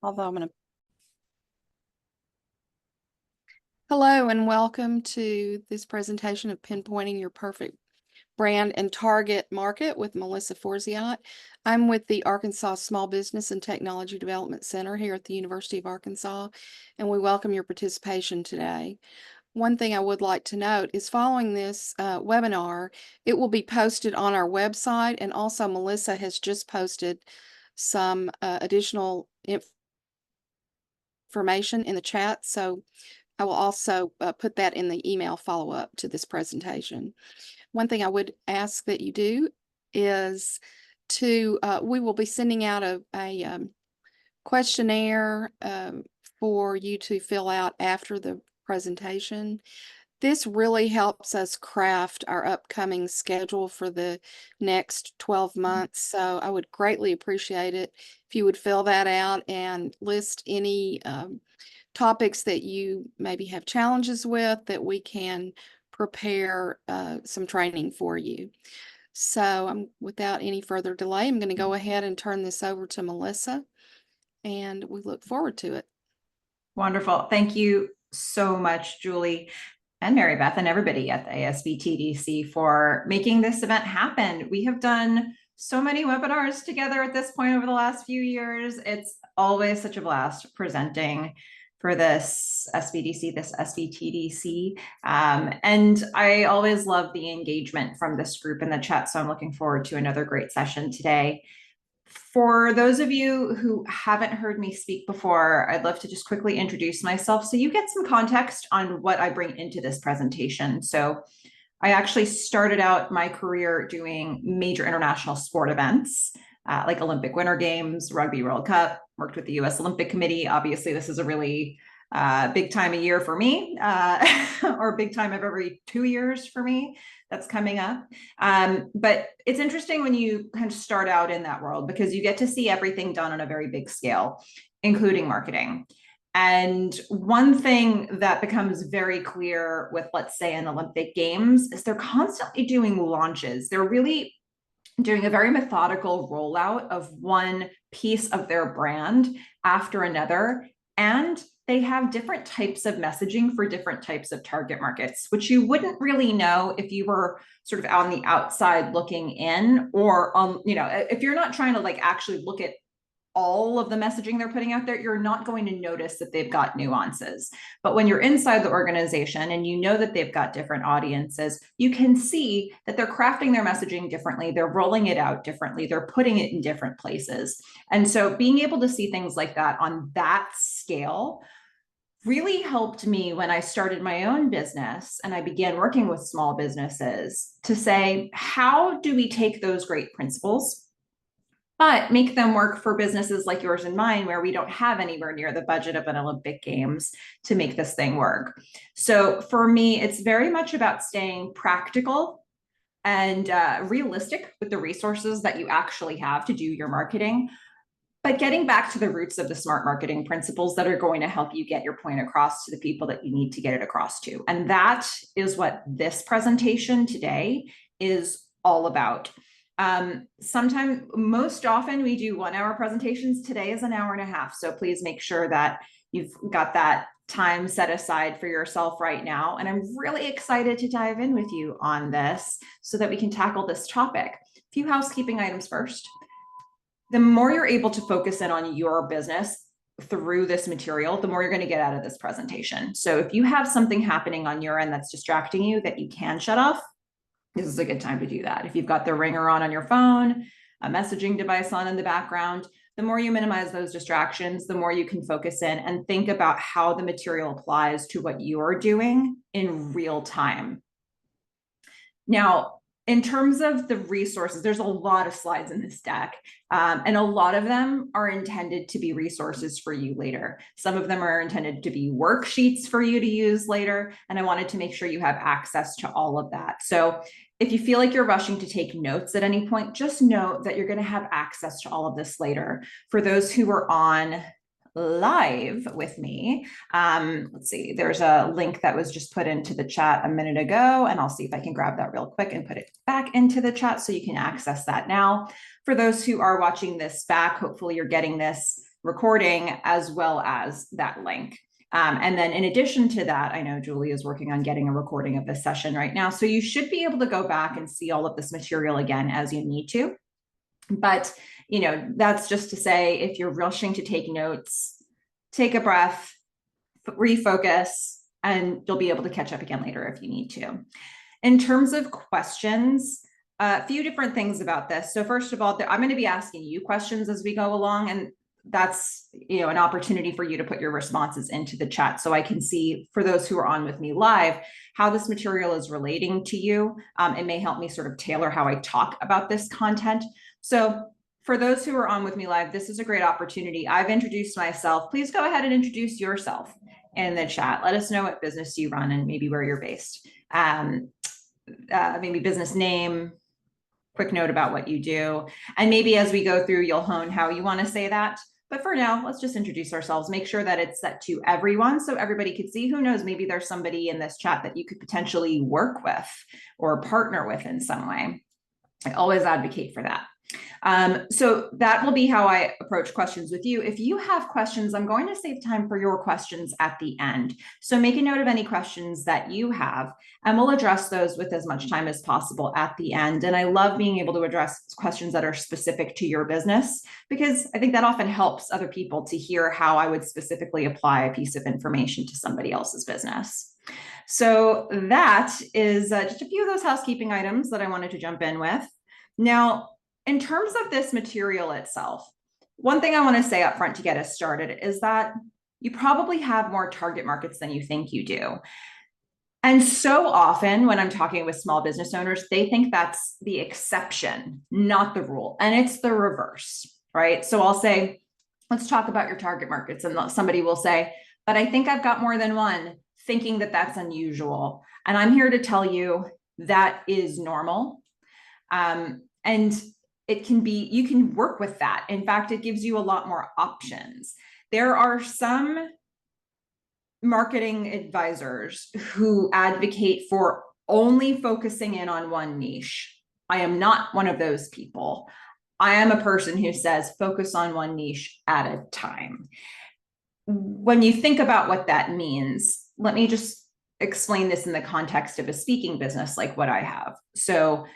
Although I'm going to. Hello and welcome to this presentation of Pinpointing Your Perfect Brand and Target Market with Melissa Forziat. I'm with the Arkansas Small Business and Technology Development Center here at the University of Arkansas, and we welcome your participation today. One thing I would like to note is following this webinar, it will be posted on our website, and also Melissa has just posted some additional information in the chat, so I will also put that in the email follow-up to this presentation. One thing I would ask that you do is we will be sending out a questionnaire for you to fill out after the presentation. This really helps us craft our upcoming schedule for the next 12 months. So I would greatly appreciate it if you would fill that out and list any topics that you maybe have challenges with that we can prepare some training for you. So without any further delay, I'm going to go ahead and turn this over to Melissa, and we look forward to it. Wonderful. Thank you so much, Julie and Mary Beth and everybody at the ASBTDC for making this event happen. We have done so many webinars together at this point over the last few years. It's always such a blast presenting for this SBDC, this SBTDC. And I always love the engagement from this group in the chat. So I'm looking forward to another great session today. For those of you who haven't heard me speak before, I'd love to just quickly introduce myself so you get some context on what I bring into this presentation. So I actually started out my career doing major international sport events, like Olympic Winter Games, Rugby World Cup, worked with the US Olympic Committee. Obviously, this is a really big time of year for me, or big time of every 2 years for me that's coming up. But it's interesting when you kind of start out in that world because you get to see everything done on a very big scale, including marketing. And one thing that becomes very clear with, let's say, an Olympic Games is they're constantly doing launches. They're really doing a very methodical rollout of one piece of their brand after another. And they have different types of messaging for different types of target markets, which you wouldn't really know if you were sort of on the outside looking in, or if you're not trying to like actually look at all of the messaging they're putting out there, you're not going to notice that they've got nuances. But when you're inside the organization and you know that they've got different audiences, you can see that they're crafting their messaging differently, they're rolling it out differently, they're putting it in different places. And so being able to see things like that on that scale really helped me when I started my own business and I began working with small businesses to say, how do we take those great principles but make them work for businesses like yours and mine, where we don't have anywhere near the budget of an Olympic Games to make this thing work? So for me, it's very much about staying practical and realistic with the resources that you actually have to do your marketing, but getting back to the roots of the smart marketing principles that are going to help you get your point across to the people that you need to get it across to. And that is what this presentation today is all about. Most often we do 1 hour presentations. Today is an hour and a half. So please make sure that you've got that time set aside for yourself right now. And I'm really excited to dive in with you on this so that we can tackle this topic. A few housekeeping items first. The more you're able to focus in on your business through this material, the more you're going to get out of this presentation. So if you have something happening on your end that's distracting you that you can shut off, this is a good time to do that. If you've got the ringer on your phone, a messaging device on in the background, the more you minimize those distractions, the more you can focus in and think about how the material applies to what you're doing in real time. Now, in terms of the resources, there's a lot of slides in this deck, and a lot of them are intended to be resources for you later. Some of them are intended to be worksheets for you to use later, and I wanted to make sure you have access to all of that. So if you feel like you're rushing to take notes at any point, just know that you're going to have access to all of this later. For those who are on live with me, let's see, there's a link that was just put into the chat a minute ago, and I'll see if I can grab that real quick and put it back into the chat so you can access that now. For those who are watching this back, hopefully you're getting this recording as well as that link. And then in addition to that, I know Julie is working on getting a recording of this session right now. So you should be able to go back and see all of this material again as you need to. But, that's just to say, if you're rushing to take notes, take a breath, refocus, and you'll be able to catch up again later if you need to. In terms of questions, a few different things about this. So first of all, I'm going to be asking you questions as we go along, and that's an opportunity for you to put your responses into the chat so I can see, for those who are on with me live, how this material is relating to you. It may help me sort of tailor how I talk about this content. So for those who are on with me live, this is a great opportunity. I've introduced myself. Please go ahead and introduce yourself in the chat. Let us know what business you run and maybe where you're based. Maybe business name, quick note about what you do. And maybe as we go through, you'll hone how you want to say that. But for now, let's just introduce ourselves, make sure that it's set to everyone so everybody could see. Who knows, maybe there's somebody in this chat that you could potentially work with or partner with in some way. I always advocate for that. So that will be how I approach questions with you. If you have questions, I'm going to save time for your questions at the end. So make a note of any questions that you have, and we'll address those with as much time as possible at the end. And I love being able to address questions that are specific to your business, because I think that often helps other people to hear how I would specifically apply a piece of information to somebody else's business. So that is just a few of those housekeeping items that I wanted to jump in with. Now, in terms of this material itself, one thing I want to say up front to get us started is that you probably have more target markets than you think you do. And so often when I'm talking with small business owners, they think that's the exception, not the rule. And it's the reverse, right? So I'll say, let's talk about your target markets. And somebody will say, but I think I've got more than one, thinking that that's unusual. And I'm here to tell you that is normal. And it can be, you can work with that. In fact, it gives you a lot more options. There are some marketing advisors who advocate for only focusing in on one niche. I am not one of those people. I am a person who says focus on one niche at a time. When you think about what that means, let me just explain this in the context of a speaking business like what I have. So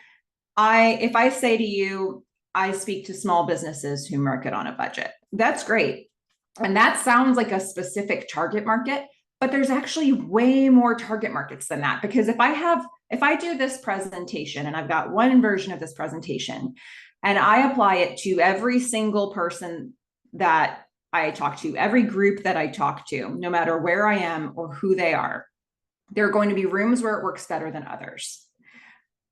if I say to you, I speak to small businesses who market on a budget, that's great. And that sounds like a specific target market, but there's actually way more target markets than that. Because if I do this presentation and I've got one version of this presentation and I apply it to every single person that I talk to, every group that I talk to, no matter where I am or who they are, there are going to be rooms where it works better than others.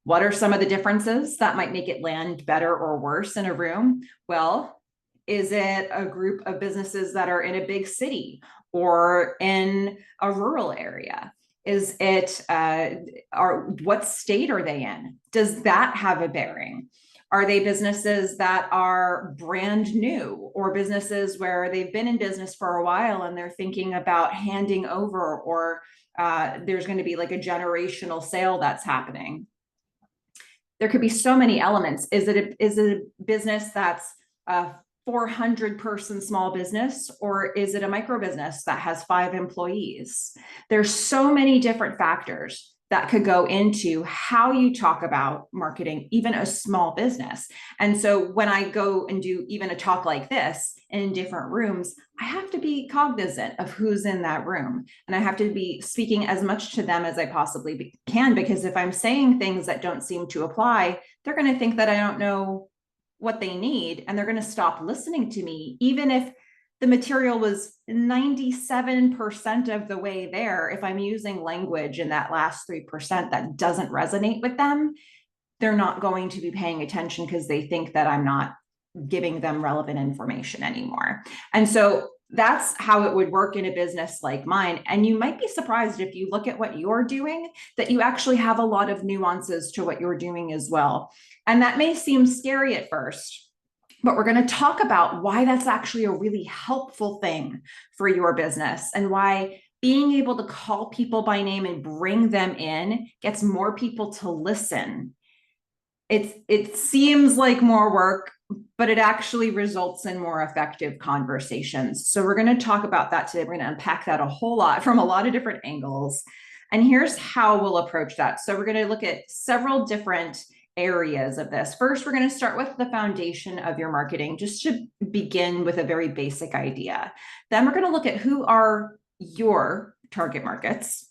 What are some of the differences that might make it land better or worse in a room? Well, is it a group of businesses that are in a big city or in a rural area? Is it, what state are they in? Does that have a bearing? Are they businesses that are brand new, or businesses where they've been in business for a while and they're thinking about handing over, or there's going to be like a generational sale that's happening? There could be so many elements. Is it a business that's a 400-person small business, or is it a micro business that has 5 employees? There's so many different factors that could go into how you talk about marketing, even a small business. And so when I go and do even a talk like this in different rooms, I have to be cognizant of who's in that room. And I have to be speaking as much to them as I possibly can, because if I'm saying things that don't seem to apply, they're going to think that I don't know what they need, and they're going to stop listening to me, even if the material was 97% of the way there. If I'm using language in that last 3% that doesn't resonate with them, they're not going to be paying attention because they think that I'm not giving them relevant information anymore. And so that's how it would work in a business like mine. And you might be surprised if you look at what you're doing, that you actually have a lot of nuances to what you're doing as well. And that may seem scary at first, but we're going to talk about why that's actually a really helpful thing for your business, and why being able to call people by name and bring them in gets more people to listen. It seems like more work, but it actually results in more effective conversations. So we're going to talk about that today. We're going to unpack that a whole lot from a lot of different angles. And here's how we'll approach that. So we're going to look at several different areas of this. First, we're going to start with the foundation of your marketing, just to begin with a very basic idea. Then we're going to look at who are your target markets.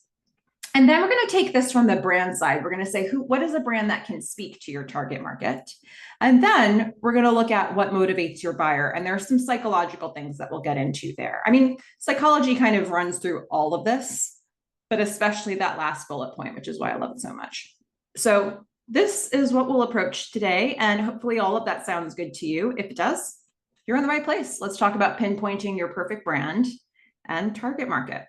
And then we're going to take this from the brand side. We're going to say, what is a brand that can speak to your target market? And then we're going to look at what motivates your buyer. And there are some psychological things that we'll get into there. I mean, psychology kind of runs through all of this, but especially that last bullet point, which is why I love it so much. So this is what we'll approach today. And hopefully all of that sounds good to you. If it does, you're in the right place. Let's talk about pinpointing your perfect brand and target market.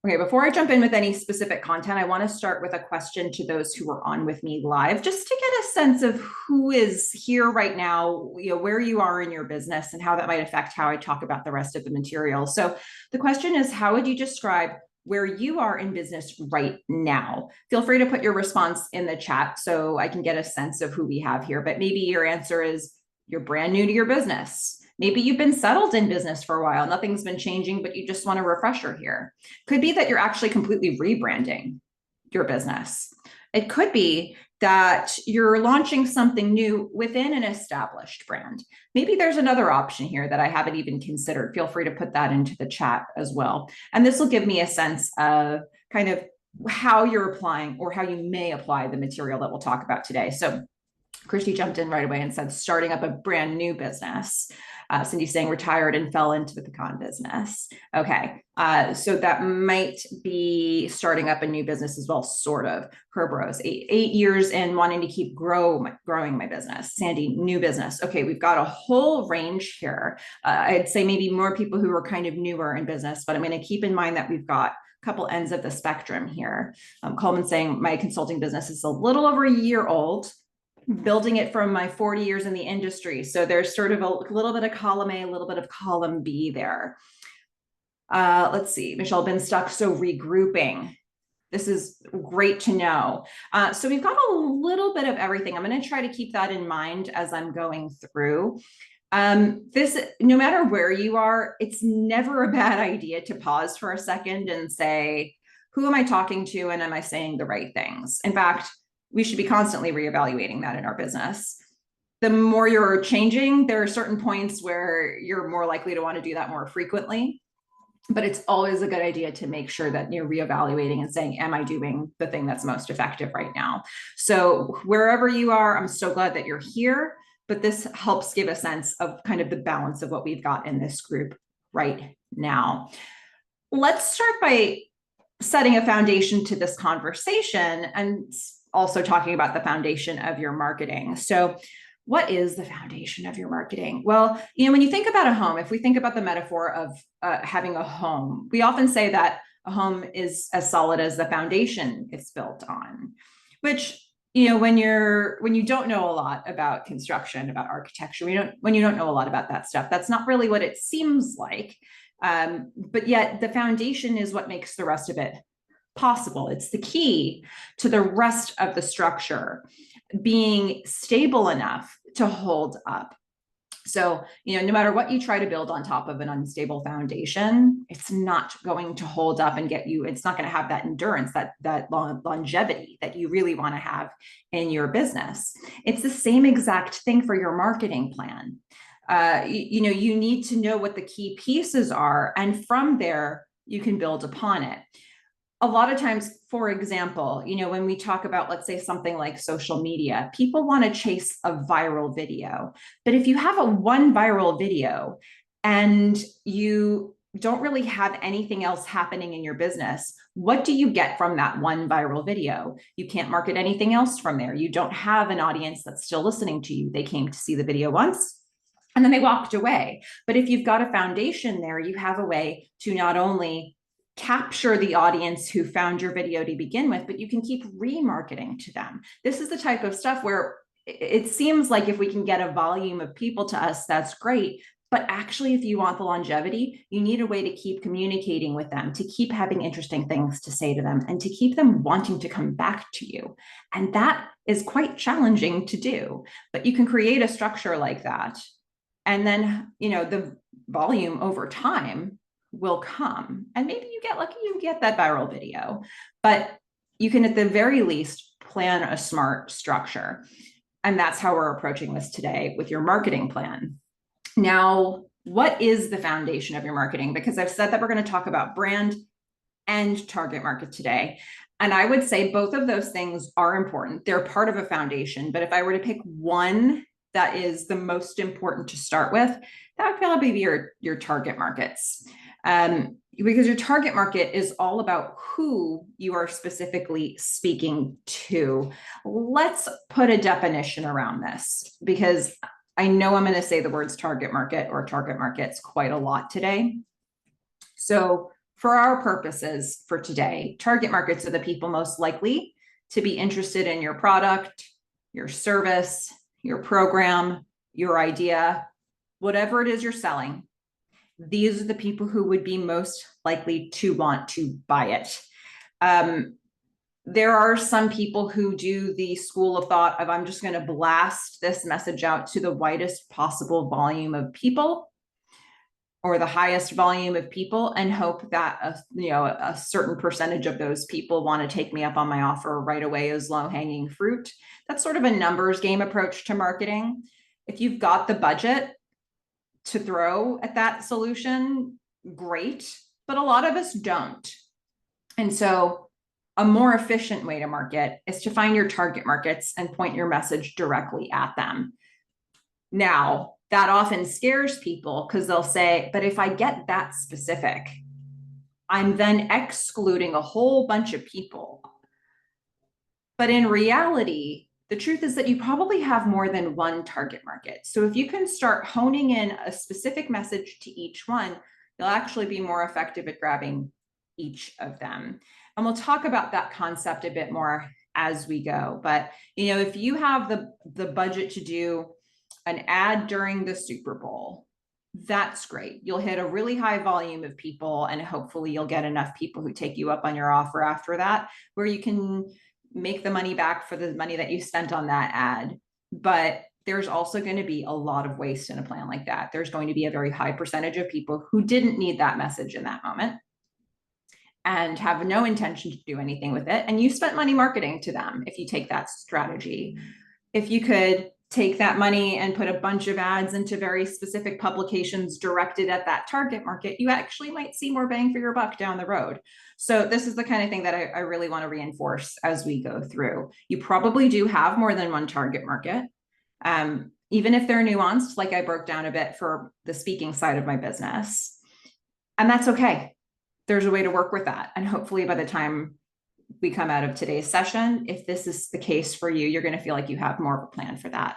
Okay, before I jump in with any specific content, I want to start with a question to those who are on with me live, just to get a sense of who is here right now, where you are in your business and how that might affect how I talk about the rest of the material. So the question is, how would you describe where you are in business right now? Feel free to put your response in the chat so I can get a sense of who we have here, but maybe your answer is you're brand new to your business. Maybe you've been settled in business for a while, nothing's been changing, but you just want a refresher here. Could be that you're actually completely rebranding your business. It could be that you're launching something new within an established brand. Maybe there's another option here that I haven't even considered. Feel free to put that into the chat as well. And this will give me a sense of kind of how you're applying or how you may apply the material that we'll talk about today. So Christy jumped in right away and said, starting up a brand new business. Cindy's saying retired and fell into the pecan business. Okay, so that might be starting up a new business as well, sort of. Herb 8 years in, wanting to keep growing my business. Sandy, new business. Okay, we've got a whole range here. I'd say maybe more people who are kind of newer in business, but I'm going to keep in mind that we've got a couple ends of the spectrum here. Coleman saying my consulting business is a little over a year old, building it from my 40 years in the industry. So there's sort of a little bit of column A, a little bit of column B there. Let's see, Michelle, been stuck, so regrouping. This is great to know. So we've got a little bit of everything. I'm going to try to keep that in mind as I'm going through. No matter where you are, it's never a bad idea to pause for a second and say, who am I talking to? And am I saying the right things? In fact, we should be constantly reevaluating that in our business. The more you're changing, there are certain points where you're more likely to want to do that more frequently, but it's always a good idea to make sure that you're reevaluating and saying, am I doing the thing that's most effective right now? So wherever you are, I'm so glad that you're here, but this helps give a sense of kind of the balance of what we've got in this group right now. Let's start by setting a foundation to this conversation and also talking about the foundation of your marketing. So what is the foundation of your marketing? Well, when you think about a home, if we think about the metaphor of having a home, we often say that a home is as solid as the foundation it's built on, which, when you don't know a lot about construction, about architecture, when you don't know a lot about that stuff, that's not really what it seems like. But yet the foundation is what makes the rest of it possible. It's the key to the rest of the structure being stable enough to hold up. So, no matter what you try to build on top of an unstable foundation, it's not going to hold up and get you, it's not going to have that endurance, that longevity that you really want to have in your business. It's the same exact thing for your marketing plan. You need to know what the key pieces are, and from there, you can build upon it. A lot of times, for example, when we talk about, let's say, something like social media, people want to chase a viral video. But if you have one viral video and you don't really have anything else happening in your business, what do you get from that one viral video? You can't market anything else from there. You don't have an audience that's still listening to you. They came to see the video once, and then they walked away. But if you've got a foundation there, you have a way to not only capture the audience who found your video to begin with, but you can keep remarketing to them. This is the type of stuff where it seems like if we can get a volume of people to us, that's great. But actually, if you want the longevity, you need a way to keep communicating with them, to keep having interesting things to say to them, and to keep them wanting to come back to you. And that is quite challenging to do, but you can create a structure like that. And then, the volume over time will come. And maybe you get lucky, you get that viral video, but you can at the very least plan a smart structure. And that's how we're approaching this today with your marketing plan. Now, what is the foundation of your marketing? Because I've said that we're going to talk about brand and target market today. And I would say both of those things are important. They're part of a foundation. But if I were to pick one that is the most important to start with, that would probably be your target markets. Because your target market is all about who you are specifically speaking to. Let's put a definition around this, because I know I'm going to say the words target market or target markets quite a lot today. So for our purposes for today, target markets are the people most likely to be interested in your product, your service, your program, your idea, whatever it is you're selling. These are the people who would be most likely to want to buy it. There are some people who do the school of thought of, I'm just going to blast this message out to the widest possible volume of people, or the highest volume of people, and hope that a certain percentage of those people want to take me up on my offer right away as low-hanging fruit. That's sort of a numbers game approach to marketing. If you've got the budget to throw at that solution, great, but a lot of us don't. And so a more efficient way to market is to find your target markets and point your message directly at them. Now, that often scares people because they'll say, but if I get that specific, I'm then excluding a whole bunch of people. But in reality, the truth is that you probably have more than one target market. So if you can start honing in a specific message to each one, you'll actually be more effective at grabbing each of them. And we'll talk about that concept a bit more as we go. But, if you have the budget to do an ad during the Super Bowl, that's great. You'll hit a really high volume of people, and hopefully you'll get enough people who take you up on your offer after that, where you can make the money back for the money that you spent on that ad. But there's also going to be a lot of waste in a plan like that. There's going to be a very high percentage of people who didn't need that message in that moment and have no intention to do anything with it. And you spent money marketing to them if you take that strategy. If you could take that money and put a bunch of ads into very specific publications directed at that target market, you actually might see more bang for your buck down the road. So this is the kind of thing that I really want to reinforce as we go through. You probably do have more than one target market, even if they're nuanced, like I broke down a bit for the speaking side of my business. And that's okay. There's a way to work with that. And hopefully by the time we come out of today's session, if this is the case for you, you're going to feel like you have more of a plan for that.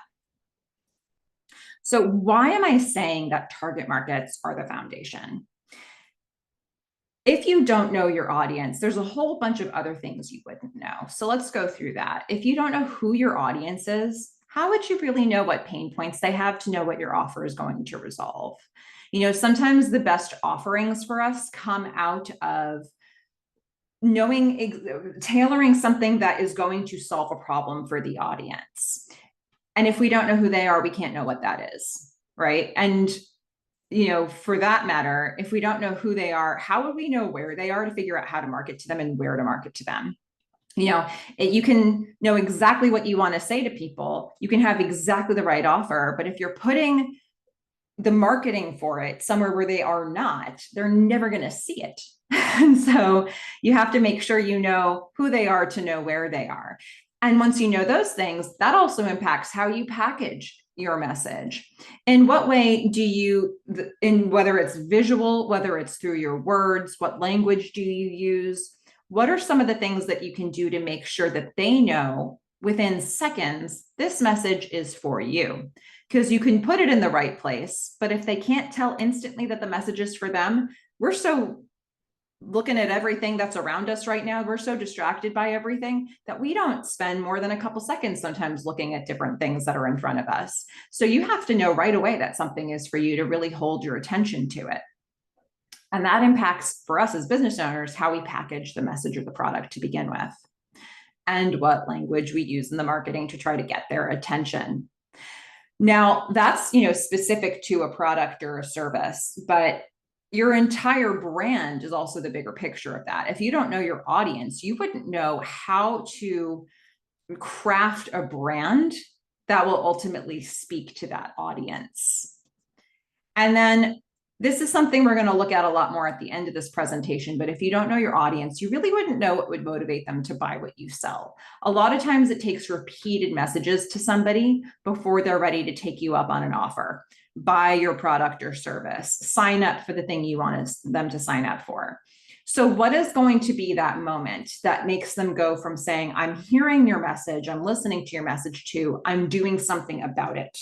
So why am I saying that target markets are the foundation? If you don't know your audience, there's a whole bunch of other things you wouldn't know. So let's go through that. If you don't know who your audience is, how would you really know what pain points they have to know what your offer is going to resolve? Sometimes the best offerings for us come out of tailoring something that is going to solve a problem for the audience. And if we don't know who they are, we can't know what that is, right? And, for that matter, if we don't know who they are, how would we know where they are to figure out how to market to them and where to market to them? You can know exactly what you want to say to people. You can have exactly the right offer, but if you're putting the marketing for it somewhere where they are not, they're never going to see it. And so you have to make sure you know who they are to know where they are. And once you know those things, that also impacts how you package your message. In what way do you, whether it's visual, whether it's through your words, what language do you use? What are some of the things that you can do to make sure that they know within seconds, this message is for you? Because you can put it in the right place, but if they can't tell instantly that the message is for them, we're so looking at everything that's around us right now. We're so distracted by everything that we don't spend more than a couple seconds sometimes looking at different things that are in front of us. So you have to know right away that something is for you to really hold your attention to it. And that impacts, for us as business owners, how we package the message or the product to begin with, and what language we use in the marketing to try to get their attention. Now, that's, specific to a product or a service, but your entire brand is also the bigger picture of that. If you don't know your audience, you wouldn't know how to craft a brand that will ultimately speak to that audience. And then this is something we're going to look at a lot more at the end of this presentation, but if you don't know your audience, you really wouldn't know what would motivate them to buy what you sell. A lot of times it takes repeated messages to somebody before they're ready to take you up on an offer, buy your product or service, sign up for the thing you want them to sign up for. So what is going to be that moment that makes them go from saying, I'm hearing your message, I'm listening to your message, to I'm doing something about it?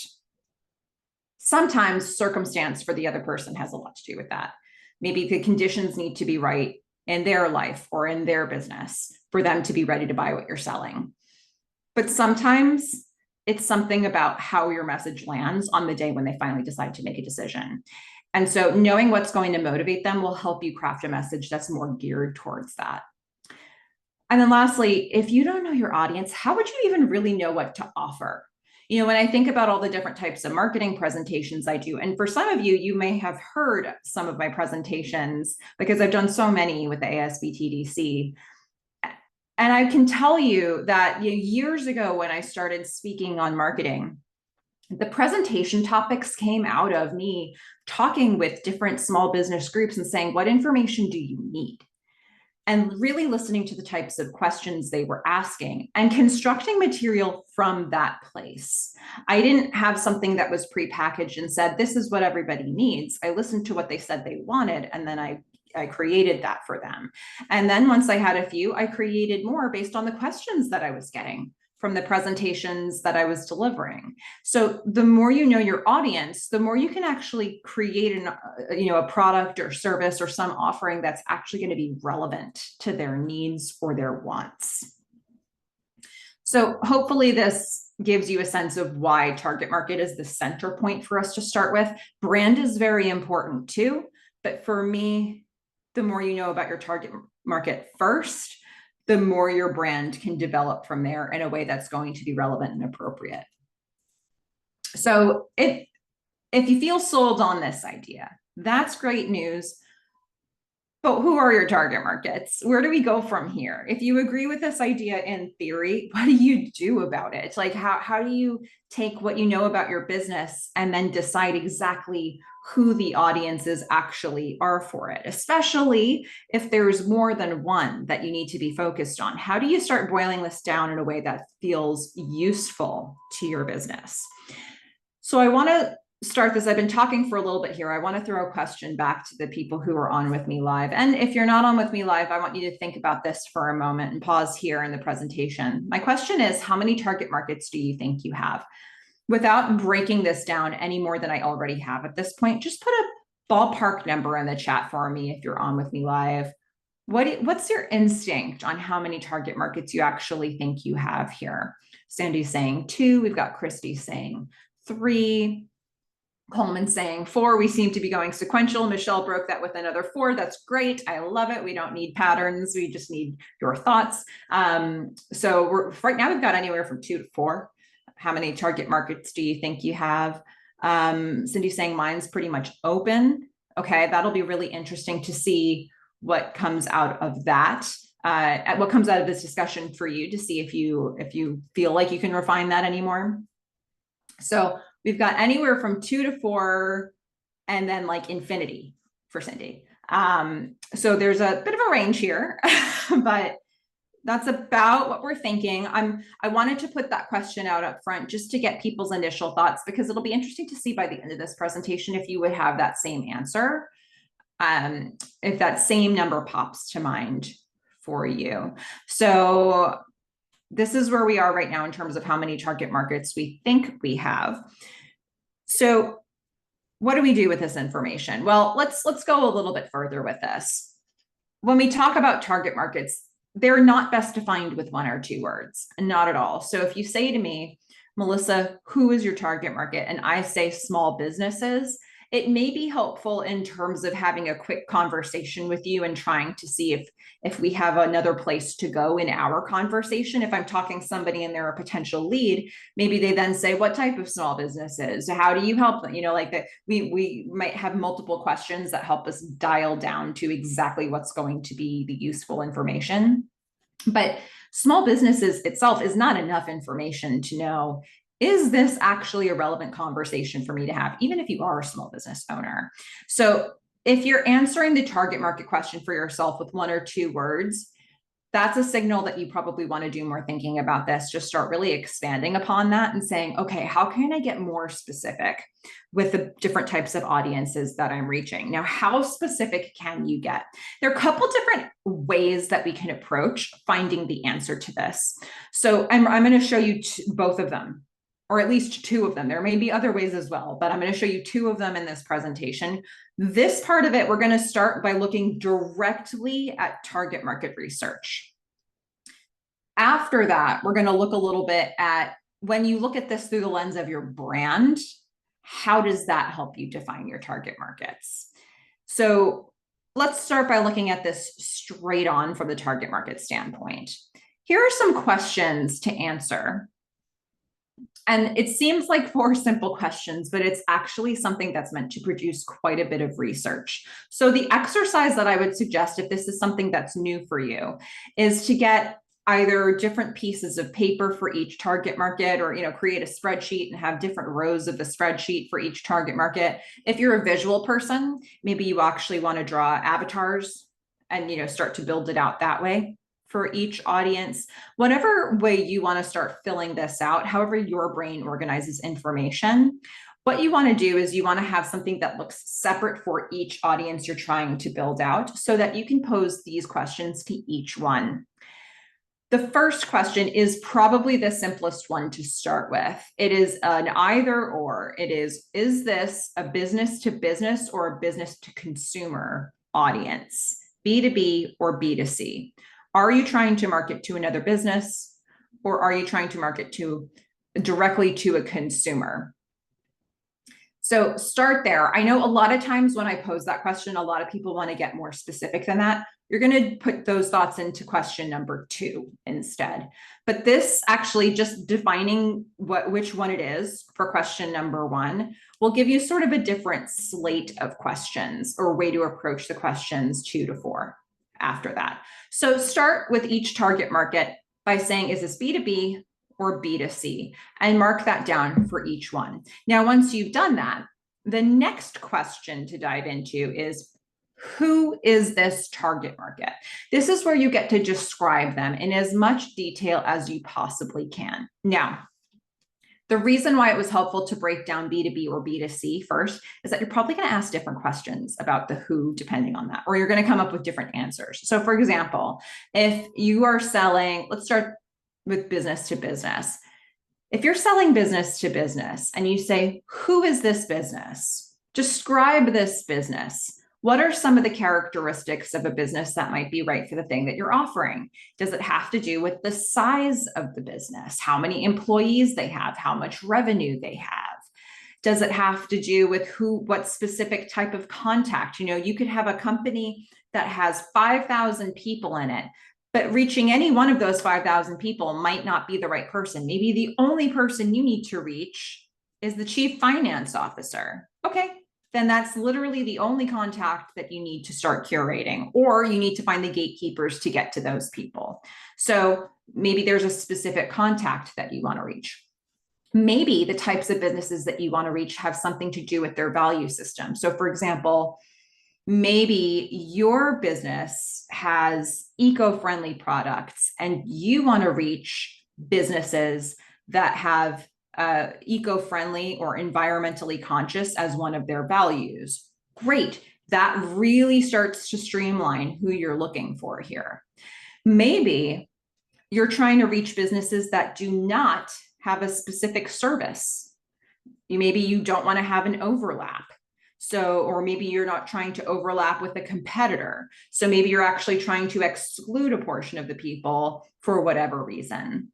Sometimes circumstance for the other person has a lot to do with that. Maybe the conditions need to be right in their life or in their business for them to be ready to buy what you're selling. But sometimes it's something about how your message lands on the day when they finally decide to make a decision. And so knowing what's going to motivate them will help you craft a message that's more geared towards that. And then lastly, if you don't know your audience, how would you even really know what to offer? When I think about all the different types of marketing presentations I do, and for some of you, you may have heard some of my presentations because I've done so many with the ASBTDC. And I can tell you that years ago when I started speaking on marketing, the presentation topics came out of me talking with different small business groups and saying, what information do you need? And really listening to the types of questions they were asking and constructing material from that place. I didn't have something that was prepackaged and said, this is what everybody needs. I listened to what they said they wanted, and then I created that for them. And then once I had a few, I created more based on the questions that I was getting from the presentations that I was delivering. So the more you know your audience, the more you can actually create a product or service or some offering that's actually going to be relevant to their needs or their wants. So hopefully this gives you a sense of why target market is the center point for us to start with. Brand is very important too, but for me, the more you know about your target market first, the more your brand can develop from there in a way that's going to be relevant and appropriate. So if you feel sold on this idea, that's great news. But who are your target markets? Where do we go from here? If you agree with this idea in theory, what do you do about it? Like, how do you take what you know about your business and then decide exactly who the audiences actually are for it, especially if there's more than one that you need to be focused on? How do you start boiling this down in a way that feels useful to your business? So I want to start this. I've been talking for a little bit here. I want to throw a question back to the people who are on with me live. And if you're not on with me live, I want you to think about this for a moment and pause here in the presentation. My question is, how many target markets do you think you have? Without breaking this down any more than I already have at this point, just put a ballpark number in the chat for me if you're on with me live. What's your instinct on how many target markets you actually think you have here? Sandy's saying 2. We've got Christy saying 3. Coleman saying 4. We seem to be going sequential. Michelle broke that with another 4. That's great. I love it. We don't need patterns. We just need your thoughts. So right now we've got anywhere from 2 to 4. How many target markets do you think you have? Cindy's saying mine's pretty much open. Okay, that'll be really interesting to see what comes out of that. What comes out of this discussion for you, to see if you feel like you can refine that anymore. So we've got anywhere from 2 to 4, and then like infinity for Cindy. So there's a bit of a range here, but that's about what we're thinking. I wanted to put that question out up front just to get people's initial thoughts, because it'll be interesting to see by the end of this presentation if you would have that same answer, if that same number pops to mind for you. So this is where we are right now in terms of how many target markets we think we have. So what do we do with this information? Well, let's go a little bit further with this. when we talk about target markets, they're not best defined with 1 or 2 words, not at all. So if you say to me, Melissa, who is your target market? And I say small businesses, it may be helpful in terms of having a quick conversation with you and trying to see if we have another place to go in our conversation. If I'm talking to somebody and they're a potential lead, maybe they then say, what type of small businesses? How do you help them? Like that, we might have multiple questions that help us dial down to exactly what's going to be the useful information. But small businesses itself is not enough information to know, is this actually a relevant conversation for me to have, even if you are a small business owner? So if you're answering the target market question for yourself with 1 or 2 words, that's a signal that you probably want to do more thinking about this. Just start really expanding upon that and saying, okay, how can I get more specific with the different types of audiences that I'm reaching? Now, how specific can you get? There are a couple different ways that we can approach finding the answer to this. So I'm going to show you both of them, or at least 2 of them. There may be other ways as well, but I'm going to show you 2 of them in this presentation. This part of it, we're going to start by looking directly at target market research. After that, we're going to look a little bit at, when you look at this through the lens of your brand, how does that help you define your target markets? So let's start by looking at this straight on from the target market standpoint. Here are some questions to answer. And it seems like 4 simple questions, but it's actually something that's meant to produce quite a bit of research. So the exercise that I would suggest, if this is something that's new for you, is to get either different pieces of paper for each target market, or create a spreadsheet and have different rows of the spreadsheet for each target market. If you're a visual person, maybe you actually want to draw avatars and start to build it out that way for each audience. Whatever way you want to start filling this out, however your brain organizes information, what you want to do is you want to have something that looks separate for each audience you're trying to build out, so that you can pose these questions to each one. The first question is probably the simplest one to start with. It is an either or. It is this a business to business or a business to consumer audience, B2B or B2C? Are you trying to market to another business, or are you trying to market directly to a consumer? So start there. I know a lot of times when I pose that question, a lot of people want to get more specific than that. You're going to put those thoughts into question number 2 instead. But this actually, just defining which one it is for question number 1 will give you sort of a different slate of questions, or way to approach the questions 2 to 4 after that. So start with each target market by saying, is this B2B or B2C? And mark that down for each one. Now, once you've done that, the next question to dive into is, who is this target market? This is where you get to describe them in as much detail as you possibly can. Now, the reason why it was helpful to break down B2B or B2C first is that you're probably going to ask different questions about the who depending on that, or you're going to come up with different answers. So for example, if you are selling, let's start with business to business. If you're selling business to business and you say, who is this business? Describe this business. What are some of the characteristics of a business that might be right for the thing that you're offering? Does it have to do with the size of the business? How many employees they have? How much revenue they have? Does it have to do with what specific type of contact? You could have a company that has 5,000 people in it, but reaching any one of those 5,000 people might not be the right person. Maybe the only person you need to reach is the chief finance officer. Okay, then that's literally the only contact that you need to start curating, or you need to find the gatekeepers to get to those people. So maybe there's a specific contact that you want to reach. Maybe the types of businesses that you want to reach have something to do with their value system. So for example, maybe your business has eco-friendly products and you want to reach businesses that have eco-friendly or environmentally conscious as one of their values. Great. That really starts to streamline who you're looking for here. Maybe you're trying to reach businesses that do not have a specific service. Maybe you don't want to have an overlap. So, or maybe you're not trying to overlap with a competitor. So maybe you're actually trying to exclude a portion of the people for whatever reason.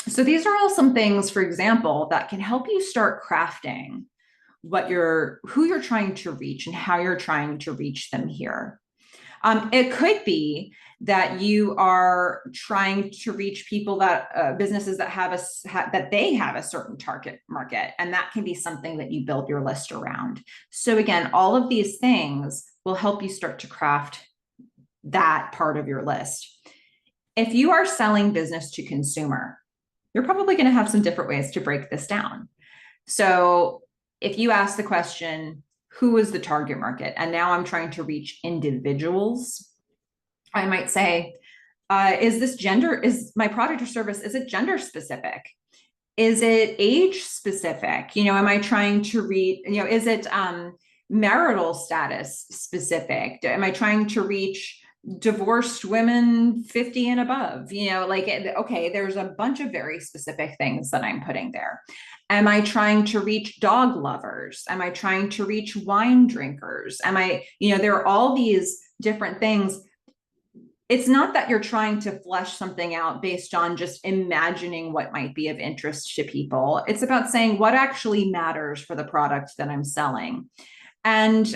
So these are all some things, for example, that can help you start crafting who you're trying to reach and how you're trying to reach them here. It could be that you are trying to reach people that businesses that that they have a certain target market, and that can be something that you build your list around. So again, all of these things will help you start to craft that part of your list. If you are selling business to consumer, you're probably going to have some different ways to break this down. So if you ask the question, who is the target market? And now I'm trying to reach individuals. I might say, is my product or service, is it gender specific? Is it age specific? Am I trying to reach, is it marital status specific? Am I trying to reach divorced women 50 and above? Okay, there's a bunch of very specific things that I'm putting there. Am I trying to reach dog lovers? Am I trying to reach wine drinkers? There are all these different things. It's not that you're trying to flesh something out based on just imagining what might be of interest to people. It's about saying what actually matters for the product that I'm selling. And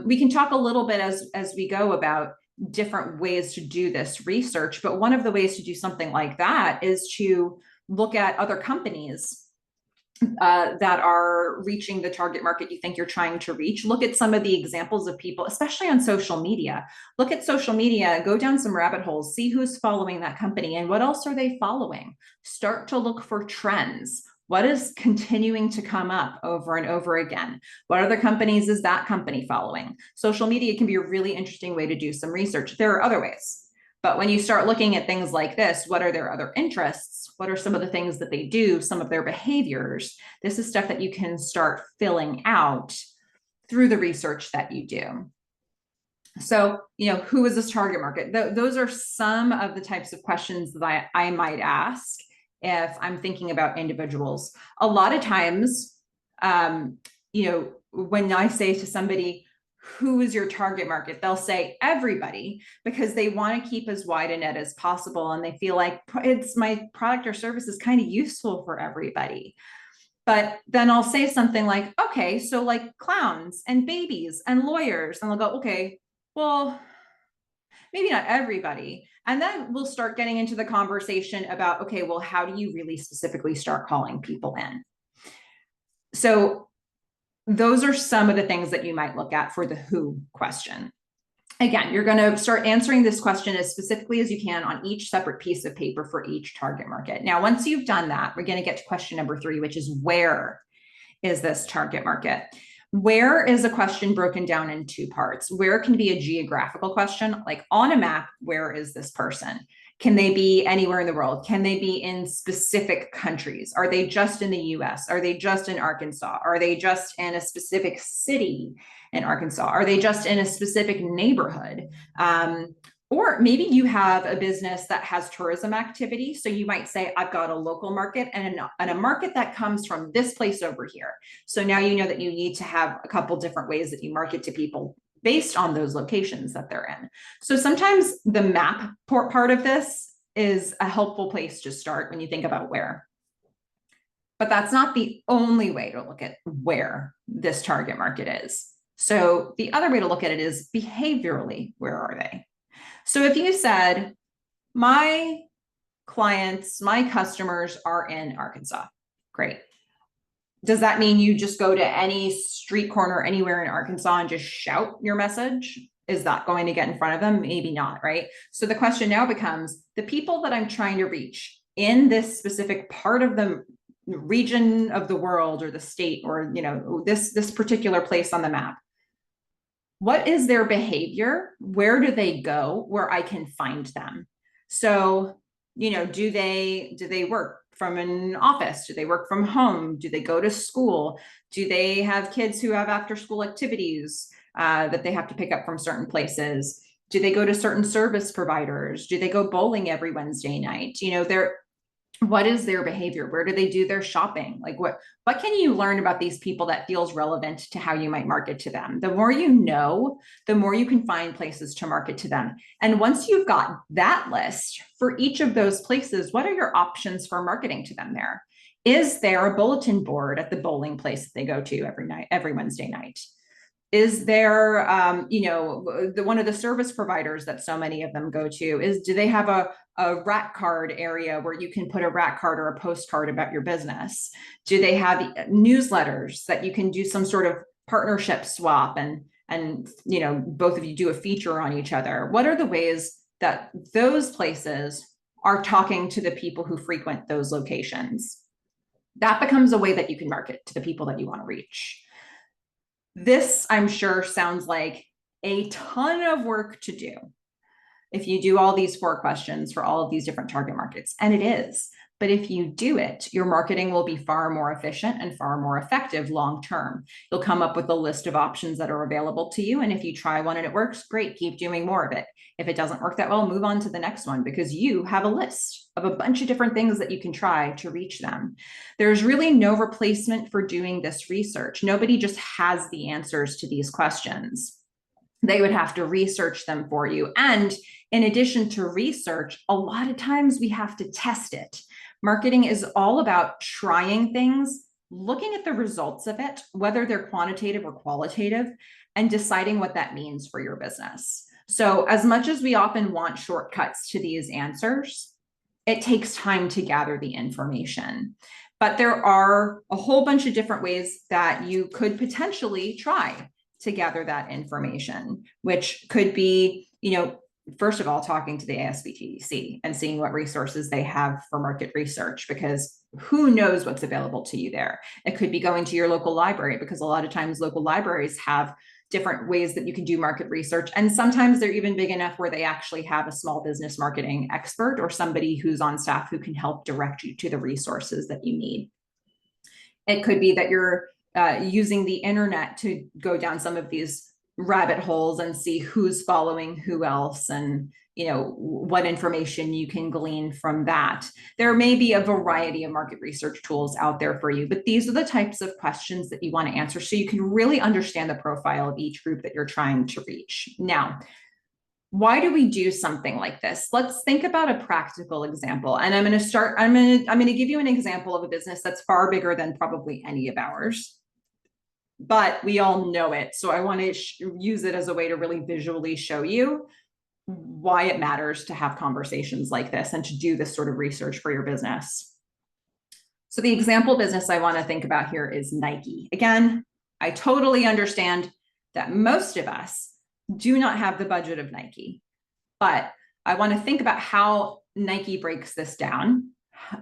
we can talk a little bit as we go about different ways to do this research. But one of the ways to do something like that is to look at other companies that are reaching the target market you think you're trying to reach. Look at some of the examples of people, especially on social media. Look at social media, go down some rabbit holes, see who's following that company and what else are they following. Start to look for trends. What is continuing to come up over and over again? What other companies is that company following? Social media can be a really interesting way to do some research. There are other ways. But when you start looking at things like this, what are their other interests? What are some of the things that they do, some of their behaviors? This is stuff that you can start filling out through the research that you do. So, who is this target market? Those are some of the types of questions that I might ask if I'm thinking about individuals. A lot of times, when I say to somebody, who is your target market? They'll say everybody, because they want to keep as wide a net as possible. And they feel like it's my product or service is kind of useful for everybody. But then I'll say something like, okay, so like clowns and babies and lawyers. And they'll go, okay, well, maybe not everybody. And then we'll start getting into the conversation about, okay, well, how do you really specifically start calling people in? So those are some of the things that you might look at for the who question. Again, you're going to start answering this question as specifically as you can on each separate piece of paper for each target market. Now, once you've done that, we're going to get to question number 3, which is where is this target market? Where is a question broken down in 2 parts? Where can be a geographical question, like on a map, where is this person? Can they be anywhere in the world? Can they be in specific countries? Are they just in the US? Are they just in Arkansas? Are they just in a specific city in Arkansas? Are they just in a specific neighborhood? Or maybe you have a business that has tourism activity. So you might say, I've got a local market and a market that comes from this place over here. So now you know that you need to have a couple different ways that you market to people based on those locations that they're in. So sometimes the map part of this is a helpful place to start when you think about where. But that's not the only way to look at where this target market is. So the other way to look at it is behaviorally, where are they? So if you said, my clients, my customers are in Arkansas, great. Does that mean you just go to any street corner anywhere in Arkansas and just shout your message? Is that going to get in front of them? Maybe not, right? So the question now becomes, the people that I'm trying to reach in this specific part of the region of the world or the state or this particular place on the map, what is their behavior? Where do they go where I can find them? So, do they work from an office? Do they work from home? Do they go to school? Do they have kids who have after school activities that they have to pick up from certain places? Do they go to certain service providers? Do they go bowling every Wednesday night? What is their behavior? Where do they do their shopping? Like what can you learn about these people that feels relevant to how you might market to them? The more you know, the more you can find places to market to them. And once you've got that list for each of those places, what are your options for marketing to them there? Is there a bulletin board at the bowling place that they go to every night, every Wednesday night? Is there one of the service providers that so many of them go to, do they have a rat card area where you can put a rat card or a postcard about your business? Do they have newsletters that you can do some sort of partnership swap and both of you do a feature on each other? What are the ways that those places are talking to the people who frequent those locations? That becomes a way that you can market to the people that you want to reach. This, I'm sure, sounds like a ton of work to do if you do all these 4 questions for all of these different target markets, and it is. But if you do it, your marketing will be far more efficient and far more effective long term. You'll come up with a list of options that are available to you. And if you try one and it works, great, keep doing more of it. If it doesn't work that well, move on to the next one, because you have a list of a bunch of different things that you can try to reach them. There's really no replacement for doing this research. Nobody just has the answers to these questions. They would have to research them for you. And in addition to research, a lot of times we have to test it. Marketing is all about trying things, looking at the results of it, whether they're quantitative or qualitative, and deciding what that means for your business. So as much as we often want shortcuts to these answers, it takes time to gather the information. But there are a whole bunch of different ways that you could potentially try to gather that information, which could be, first of all, talking to the ASBTDC and seeing what resources they have for market research, because who knows what's available to you there. It could be going to your local library, because a lot of times local libraries have different ways that you can do market research. And sometimes they're even big enough where they actually have a small business marketing expert or somebody who's on staff who can help direct you to the resources that you need. It could be that you're using the internet to go down some of these rabbit holes and see who's following who else, and what information you can glean from that. There may be a variety of market research tools out there for you, but these are the types of questions that you want to answer so you can really understand the profile of each group that you're trying to reach. Now, why do we do something like this? Let's think about a practical example. And I'm going to give you an example of a business that's far bigger than probably any of ours, but we all know it. So I want to use it as a way to really visually show you why it matters to have conversations like this and to do this sort of research for your business. So the example business I want to think about here is Nike. Again, I totally understand that most of us do not have the budget of Nike, but I want to think about how Nike breaks this down.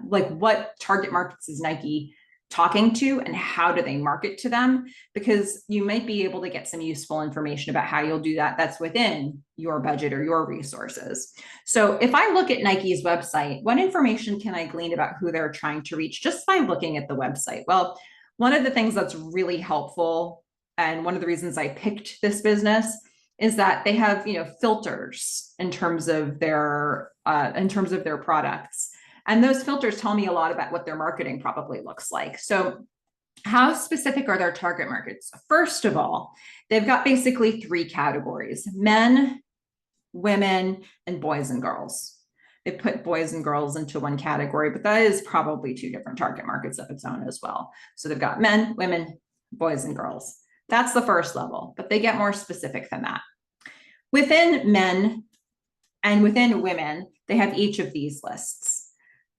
Like, what target markets is Nike talking to and how do they market to them? Because you might be able to get some useful information about how you'll do that that's within your budget or your resources. So if I look at Nike's website, what information can I glean about who they're trying to reach just by looking at the website? Well, one of the things that's really helpful, and one of the reasons I picked this business, is that they have filters in terms of their products. And those filters tell me a lot about what their marketing probably looks like. So how specific are their target markets? First of all, they've got basically 3 categories: men, women, and boys and girls. They put boys and girls into one category, but that is probably 2 different target markets of its own as well. So they've got men, women, boys, and girls. That's the first level, but they get more specific than that. Within men and within women, they have each of these lists.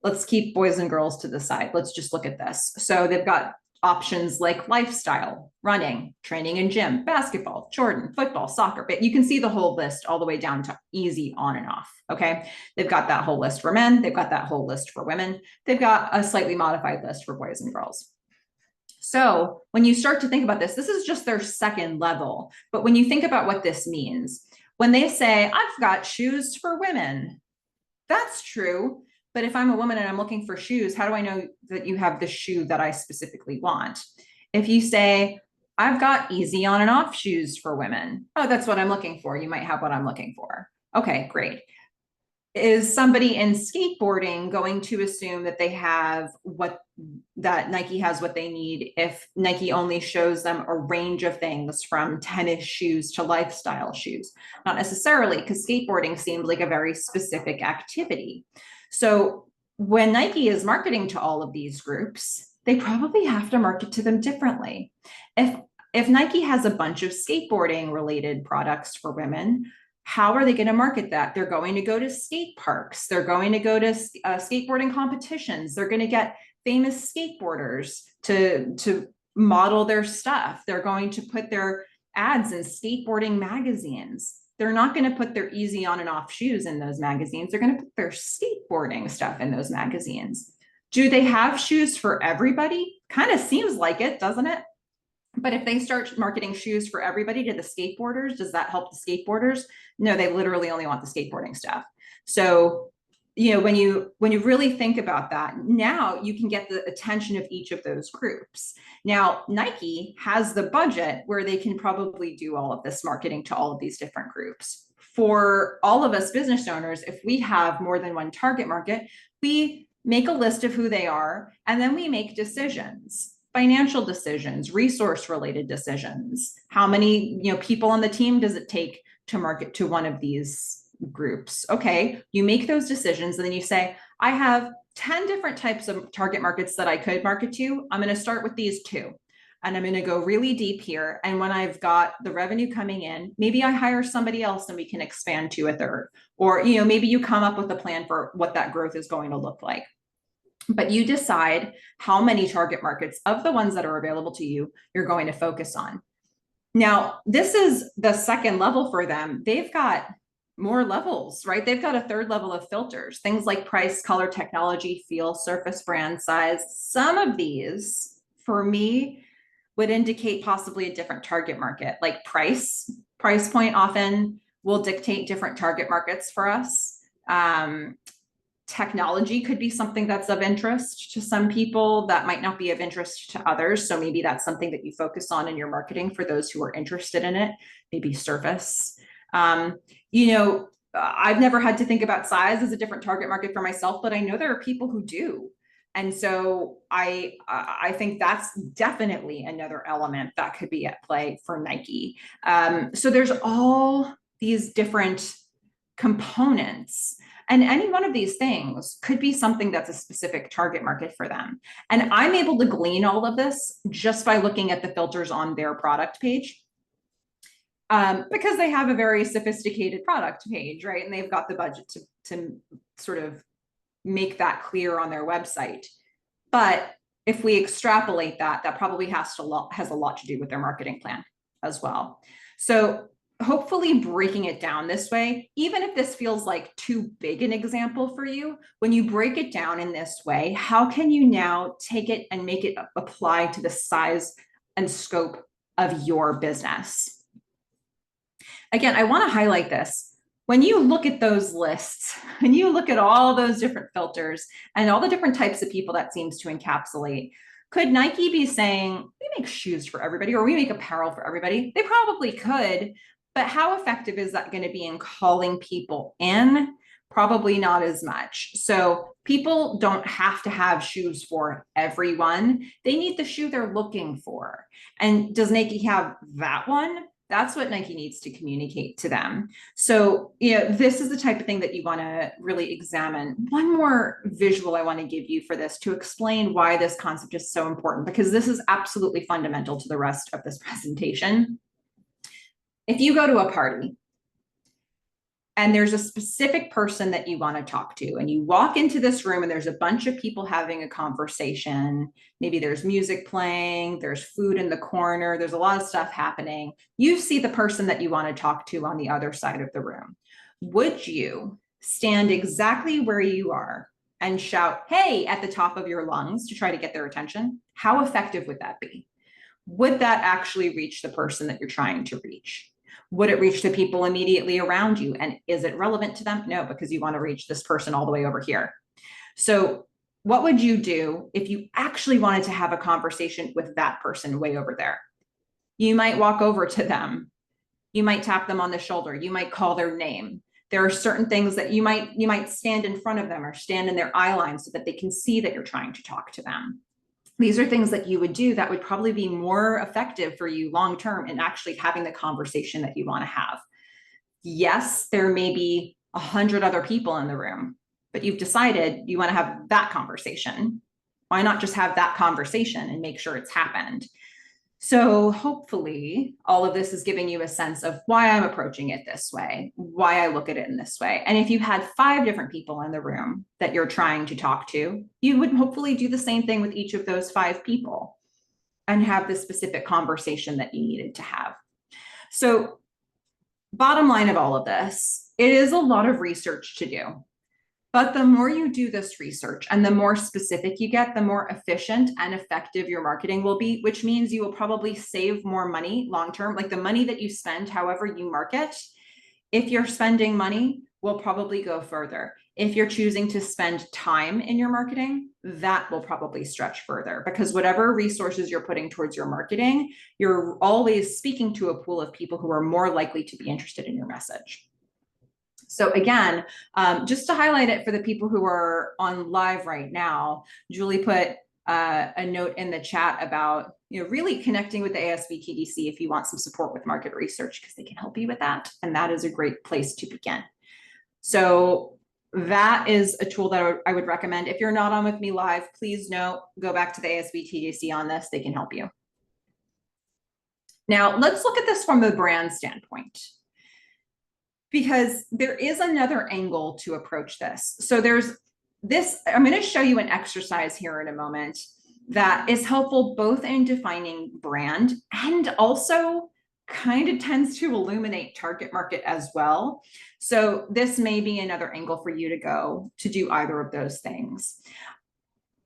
Let's keep boys and girls to the side. Let's just look at this. So they've got options like lifestyle, running, training in gym, basketball, Jordan, football, soccer. But you can see the whole list all the way down to easy on and off. Okay. They've got that whole list for men. They've got that whole list for women. They've got a slightly modified list for boys and girls. So when you start to think about this, this is just their second level. But when you think about what this means, when they say, I've got shoes for women, that's true. But if I'm a woman and I'm looking for shoes, how do I know that you have the shoe that I specifically want? If you say, I've got easy on and off shoes for women, oh, that's what I'm looking for. You might have what I'm looking for. Okay, great. is somebody in skateboarding going to assume that they have that Nike has what they need if Nike only shows them a range of things from tennis shoes to lifestyle shoes? Not necessarily, because skateboarding seems like a very specific activity. So when Nike is marketing to all of these groups, they probably have to market to them differently. If Nike has a bunch of skateboarding related products for women, how are they going to market that? They're going to go to skate parks. They're going to go to skateboarding competitions. They're going to get famous skateboarders to model their stuff. They're going to put their ads in skateboarding magazines. They're not going to put their easy on and off shoes in those magazines. They're going to put their skateboarding stuff in those magazines. Do they have shoes for everybody? Kind of seems like it, doesn't it? But if they start marketing shoes for everybody to the skateboarders, does that help the skateboarders? No, they literally only want the skateboarding stuff. So, when you really think about that, now you can get the attention of each of those groups. Now, Nike has the budget where they can probably do all of this marketing to all of these different groups. For all of us business owners, if we have more than one target market, we make a list of who they are, and then we make decisions. Financial decisions, resource related decisions. How many people on the team does it take to market to one of these groups? Okay, you make those decisions and then you say, I have 10 different types of target markets that I could market to. I'm going to start with these 2 and I'm going to go really deep here. And when I've got the revenue coming in, maybe I hire somebody else and we can expand to a third. Or maybe you come up with a plan for what that growth is going to look like. But you decide how many target markets of the ones that are available to you you're going to focus on. Now, this is the second level for them. They've got more levels, right? They've got a third level of filters, things like price, color, technology, feel, surface, brand, size. Some of these, for me, would indicate possibly a different target market, like price point often will dictate different target markets for us. Technology could be something that's of interest to some people that might not be of interest to others. So maybe that's something that you focus on in your marketing for those who are interested in it, maybe surface. I've never had to think about size as a different target market for myself, but I know there are people who do. And so I think that's definitely another element that could be at play for Nike. So there's all these different components. And any one of these things could be something that's a specific target market for them. And I'm able to glean all of this just by looking at the filters on their product page. Because they have a very sophisticated product page, right? And they've got the budget to sort of make that clear on their website. But if we extrapolate that probably has a lot to do with their marketing plan as well. So hopefully breaking it down this way, even if this feels like too big an example for you, when you break it down in this way, how can you now take it and make it apply to the size and scope of your business? Again, I want to highlight this. When you look at those lists, and you look at all those different filters and all the different types of people that seems to encapsulate, could Nike be saying, we make shoes for everybody, or we make apparel for everybody? They probably could. But how effective is that going to be in calling people in? Probably not as much. So people don't have to have shoes for everyone. They need the shoe they're looking for. And does Nike have that one? That's what Nike needs to communicate to them. So, this is the type of thing that you want to really examine. One more visual I want to give you for this to explain why this concept is so important, because this is absolutely fundamental to the rest of this presentation. If you go to a party and there's a specific person that you want to talk to, and you walk into this room and there's a bunch of people having a conversation, maybe there's music playing, there's food in the corner, there's a lot of stuff happening. You see the person that you want to talk to on the other side of the room. Would you stand exactly where you are and shout, hey, at the top of your lungs to try to get their attention? How effective would that be? Would that actually reach the person that you're trying to reach? Would it reach the people immediately around you? And is it relevant to them? No, because you want to reach this person all the way over here. So what would you do if you actually wanted to have a conversation with that person way over there? You might walk over to them. You might tap them on the shoulder. You might call their name. There are certain things that you might stand in front of them or stand in their eye line so that they can see that you're trying to talk to them. These are things that you would do that would probably be more effective for you long term in actually having the conversation that you want to have. Yes, there may be 100 other people in the room, but you've decided you want to have that conversation. Why not just have that conversation and make sure it's happened? So hopefully all of this is giving you a sense of why I'm approaching it this way, why I look at it in this way. And if you had 5 different people in the room that you're trying to talk to, you would hopefully do the same thing with each of those 5 people and have the specific conversation that you needed to have. So bottom line of all of this, it is a lot of research to do. But the more you do this research and the more specific you get, the more efficient and effective your marketing will be, which means you will probably save more money long-term. Like the money that you spend, however you market, if you're spending money, will probably go further. If you're choosing to spend time in your marketing, that will probably stretch further, because whatever resources you're putting towards your marketing, you're always speaking to a pool of people who are more likely to be interested in your message. So again, just to highlight it for the people who are on live right now, Julie put a note in the chat about really connecting with the ASB TDC if you want some support with market research, because they can help you with that. And that is a great place to begin. So that is a tool that I would recommend. If you're not on with me live, please go back to the ASB TDC on this. They can help you. Now, let's look at this from the brand standpoint, because there is another angle to approach this. So there's this, I'm going to show you an exercise here in a moment that is helpful both in defining brand and also kind of tends to illuminate target market as well. So this may be another angle for you to go to do either of those things.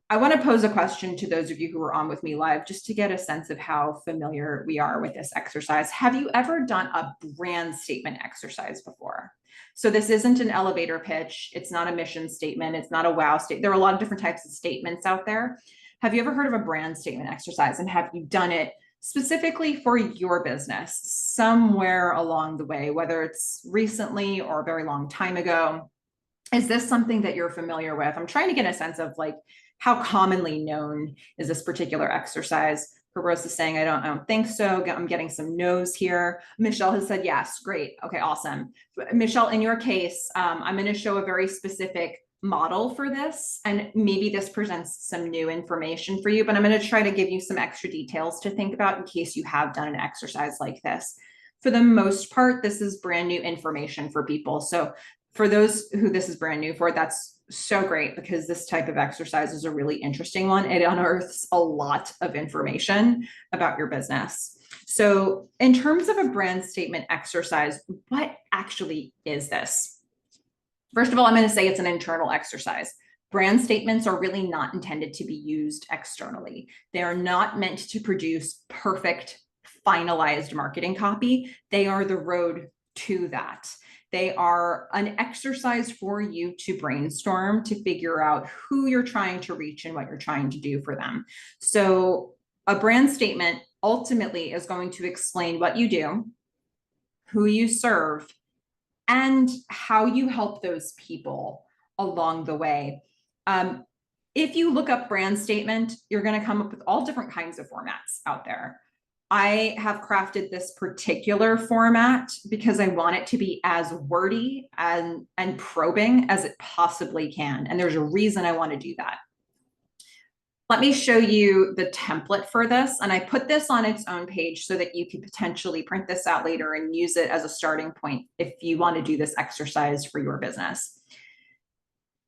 I want to pose a question to those of you who are on with me live, just to get a sense of how familiar we are with this exercise. Have you ever done a brand statement exercise before? So this isn't an elevator pitch. It's not a mission statement. It's not a wow statement. There are a lot of different types of statements out there. Have you ever heard of a brand statement exercise, and have you done it specifically for your business somewhere along the way, whether it's recently or a very long time ago? Is this something that you're familiar with? I'm trying to get a sense of like, how commonly known is this particular exercise? Carosa is saying, I don't think so. I'm getting some no's here. Michelle has said, yes, great. Okay, awesome. Michelle, in your case, I'm going to show a very specific model for this, and maybe this presents some new information for you, but I'm going to try to give you some extra details to think about in case you have done an exercise like this. For the most part, this is brand new information for people. So for those who this is brand new for, that's so great, because this type of exercise is a really interesting one. It unearths a lot of information about your business. So in terms of a brand statement exercise, what actually is this? First of all, I'm going to say it's an internal exercise. Brand statements are really not intended to be used externally. They are not meant to produce perfect, finalized marketing copy. They are the road to that. They are an exercise for you to brainstorm, to figure out who you're trying to reach and what you're trying to do for them. So a brand statement ultimately is going to explain what you do, who you serve, and how you help those people along the way. If you look up brand statement, you're going to come up with all different kinds of formats out there. I have crafted this particular format because I want it to be as wordy and probing as it possibly can. And there's a reason I want to do that. Let me show you the template for this. And I put this on its own page so that you can potentially print this out later and use it as a starting point if you want to do this exercise for your business.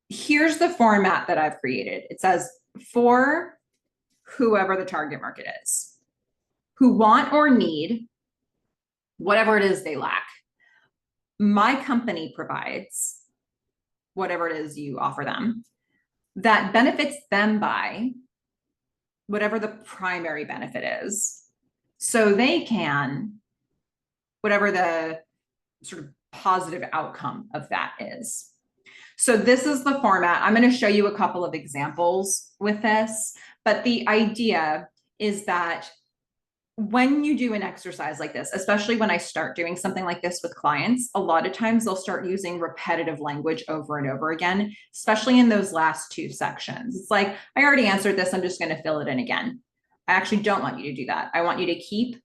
Here's the format that I've created. It says, for whoever the target market is, who want or need whatever it is they lack. My company provides whatever it is you offer them that benefits them by whatever the primary benefit is, so they can, whatever the sort of positive outcome of that is. So this is the format. I'm going to show you a couple of examples with this, but the idea is that when you do an exercise like this, especially when I start doing something like this with clients, a lot of times they'll start using repetitive language over and over again, especially in those last two sections. It's like, I already answered this, I'm just going to fill it in again. I actually don't want you to do that. I want you to keep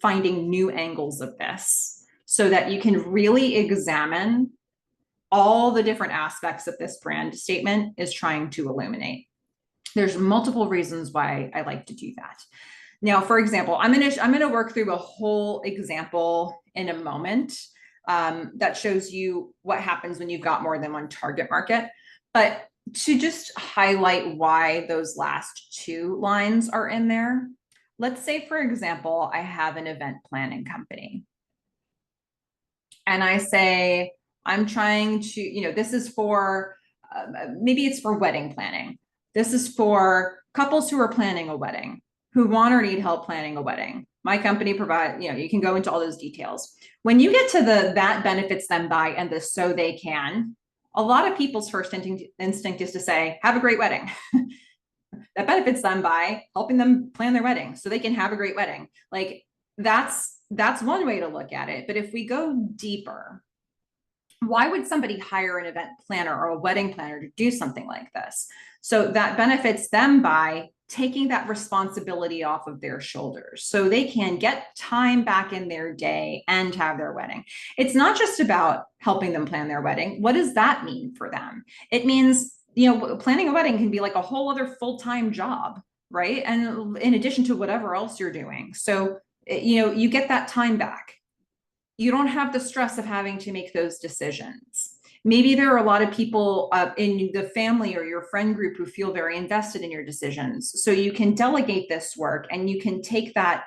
finding new angles of this so that you can really examine all the different aspects that this brand statement is trying to illuminate. There's multiple reasons why I like to do that. Now, for example, I'm gonna work through a whole example in a moment that shows you what happens when you've got more than one target market. But to just highlight why those last two lines are in there, let's say, for example, I have an event planning company. And I say, I'm trying to, this is for, maybe it's for wedding planning. This is for couples who are planning a wedding, who want or need help planning a wedding. My company provides, you can go into all those details. When you get to that benefits them by and the so they can, a lot of people's first instinct is to say, have a great wedding. That benefits them by helping them plan their wedding so they can have a great wedding. Like that's one way to look at it. But if we go deeper, why would somebody hire an event planner or a wedding planner to do something like this? So that benefits them by taking that responsibility off of their shoulders so they can get time back in their day and have their wedding. It's not just about helping them plan their wedding. What does that mean for them? It means, planning a wedding can be like a whole other full-time job, right? And in addition to whatever else you're doing. So, you get that time back. You don't have the stress of having to make those decisions. Maybe there are a lot of people in the family or your friend group who feel very invested in your decisions. So you can delegate this work and you can take that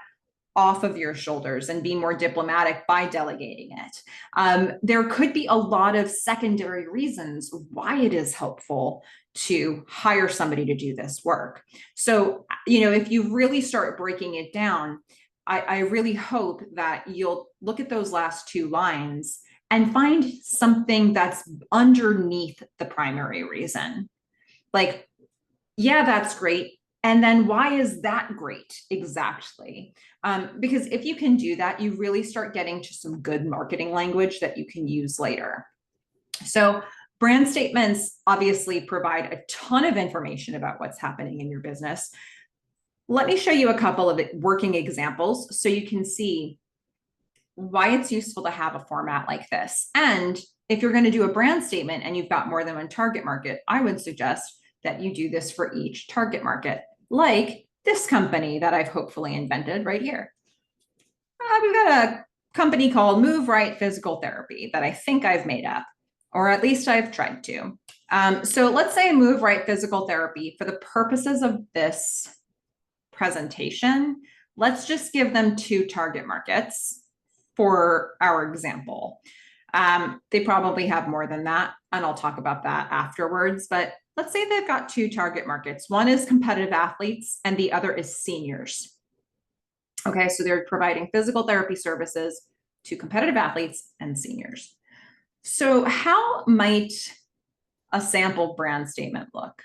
off of your shoulders and be more diplomatic by delegating it. There could be a lot of secondary reasons why it is helpful to hire somebody to do this work. So, if you really start breaking it down, I really hope that you'll look at those last two lines and find something that's underneath the primary reason. Like, yeah, that's great. And then why is that great exactly? Because if you can do that, you really start getting to some good marketing language that you can use later. So brand statements obviously provide a ton of information about what's happening in your business. Let me show you a couple of working examples so you can see why it's useful to have a format like this. And if you're going to do a brand statement and you've got more than one target market, I would suggest that you do this for each target market, like this company that I've hopefully invented right here. We've got a company called Move Right Physical Therapy that I think I've made up, or at least I've tried to. So let's say Move Right Physical Therapy, for the purposes of this presentation, let's just give them two target markets for our example. They probably have more than that, and I'll talk about that afterwards, but let's say they've got two target markets. One is competitive athletes and the other is seniors. Okay, so they're providing physical therapy services to competitive athletes and seniors. So how might a sample brand statement look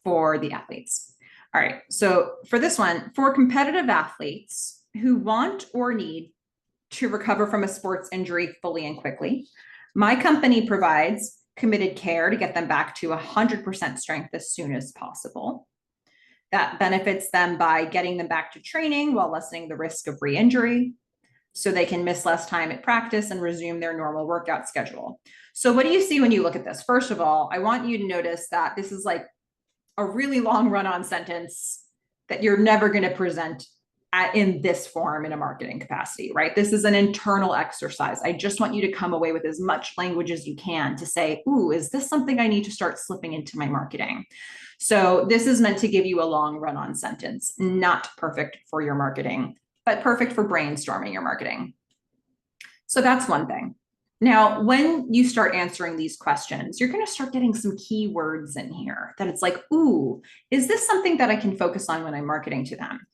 for the athletes? All right, so for this one, for competitive athletes who want or need to recover from a sports injury fully and quickly, my company provides committed care to get them back to 100% strength as soon as possible. That benefits them by getting them back to training while lessening the risk of re-injury, so they can miss less time at practice and resume their normal workout schedule. So what do you see when you look at this? First of all, I want you to notice that this is like a really long run-on sentence that you're never going to present in this form in a marketing capacity, right? This is an internal exercise. I just want you to come away with as much language as you can to say, ooh, is this something I need to start slipping into my marketing? So this is meant to give you a long run-on sentence, not perfect for your marketing, but perfect for brainstorming your marketing. So that's one thing. Now, when you start answering these questions, you're going to start getting some keywords in here that it's like, ooh, is this something that I can focus on when I'm marketing to them?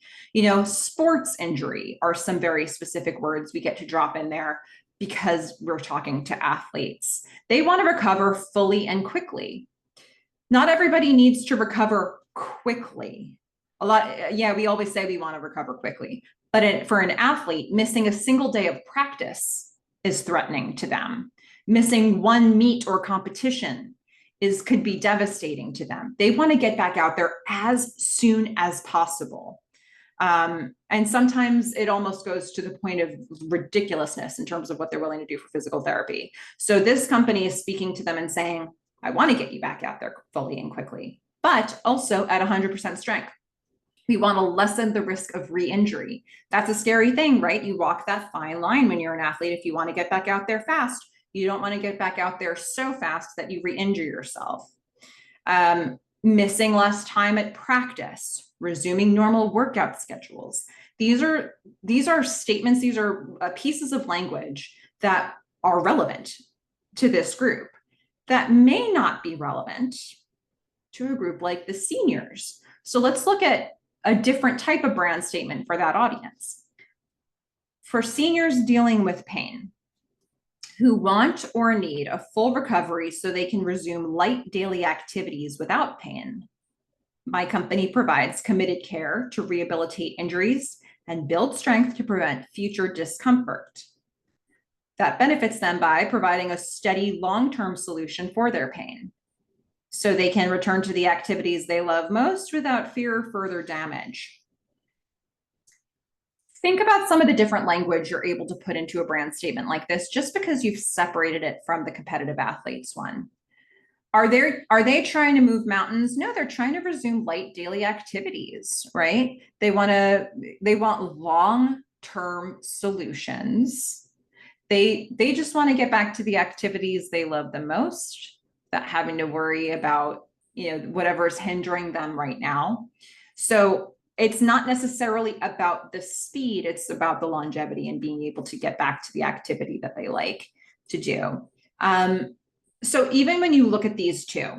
Sports injury are some very specific words we get to drop in there because we're talking to athletes. They want to recover fully and quickly. Not everybody needs to recover quickly. We always say we want to recover quickly, But for an athlete, missing a single day of practice is threatening to them. Missing one meet or competition could be devastating to them. They want to get back out there as soon as possible. And sometimes it almost goes to the point of ridiculousness in terms of what they're willing to do for physical therapy. So this company is speaking to them and saying, I want to get you back out there fully and quickly, but also at 100% strength. We want to lessen the risk of re-injury. That's a scary thing, right? You walk that fine line when you're an athlete. If you want to get back out there fast, you don't want to get back out there so fast that you re-injure yourself. Missing less time at practice, resuming normal workout schedules. These are statements, these are pieces of language that are relevant to this group that may not be relevant to a group like the seniors. So let's look at a different type of brand statement for that audience. For seniors dealing with pain, who want or need a full recovery so they can resume light daily activities without pain, my company provides committed care to rehabilitate injuries and build strength to prevent future discomfort. That benefits them by providing a steady long-term solution for their pain, so they can return to the activities they love most without fear of further damage. Think about some of the different language you're able to put into a brand statement like this, just because you've separated it from the competitive athletes one. Are they trying to move mountains? No, they're trying to resume light daily activities, right? They want long-term solutions. They just want to get back to the activities they love the most, without having to worry about, whatever's hindering them right now. So it's not necessarily about the speed, it's about the longevity and being able to get back to the activity that they like to do. So even when you look at these two,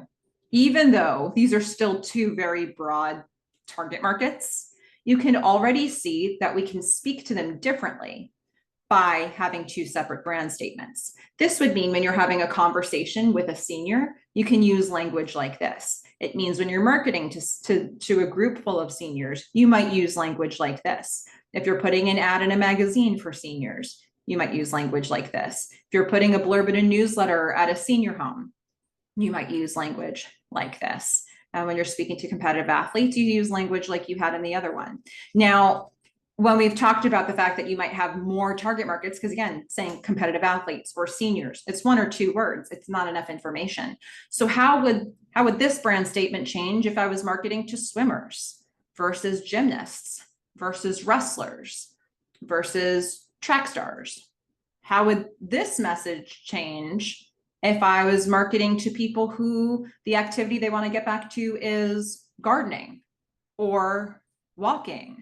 even though these are still two very broad target markets, you can already see that we can speak to them differently by having two separate brand statements. This would mean when you're having a conversation with a senior, you can use language like this. It means when you're marketing to a group full of seniors, you might use language like this. If you're putting an ad in a magazine for seniors, you might use language like this. If you're putting a blurb in a newsletter at a senior home, you might use language like this. And when you're speaking to competitive athletes, you use language like you had in the other one. Now, when we've talked about the fact that you might have more target markets, because again, saying competitive athletes or seniors, it's one or two words, it's not enough information. So how would this brand statement change if I was marketing to swimmers versus gymnasts versus wrestlers versus track stars? How would this message change if I was marketing to people who the activity they want to get back to is gardening or walking?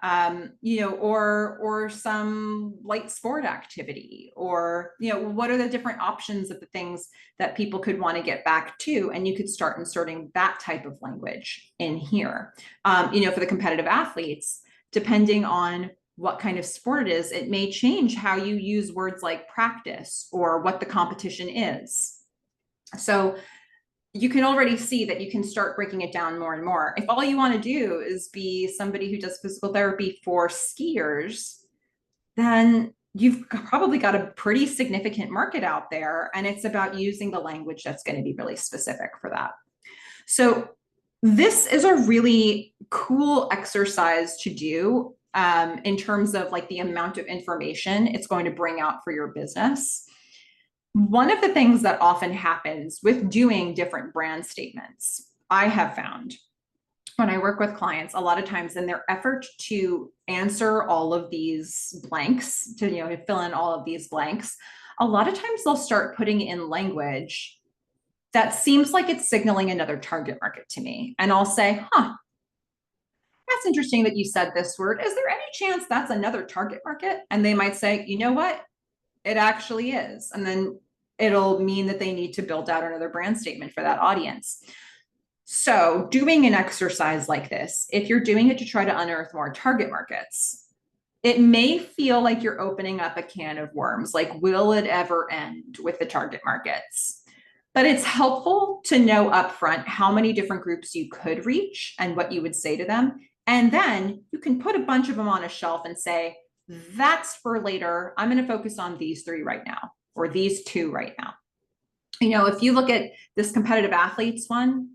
Or some light sport activity, or, what are the different options of the things that people could want to get back to? And you could start inserting that type of language in here. For the competitive athletes, depending on what kind of sport it is, it may change how you use words like practice or what the competition is. So you can already see that you can start breaking it down more and more. If all you want to do is be somebody who does physical therapy for skiers, then you've probably got a pretty significant market out there, and it's about using the language that's going to be really specific for that. So this is a really cool exercise to do in terms of like the amount of information it's going to bring out for your business. One of the things that often happens with doing different brand statements, I have found when I work with clients, a lot of times in their effort to answer all of these blanks, to fill in all of these blanks, a lot of times they'll start putting in language that seems like it's signaling another target market to me. And I'll say, that's interesting that you said this word. Is there any chance that's another target market? And they might say, you know what? It actually is. And then it'll mean that they need to build out another brand statement for that audience. So doing an exercise like this, if you're doing it to try to unearth more target markets, it may feel like you're opening up a can of worms. Like, will it ever end with the target markets? But it's helpful to know upfront how many different groups you could reach and what you would say to them And then you can put a bunch of them on a shelf and say, that's for later. I'm going to focus on these 3 right now, or these 2 right now. If you look at this competitive athletes one,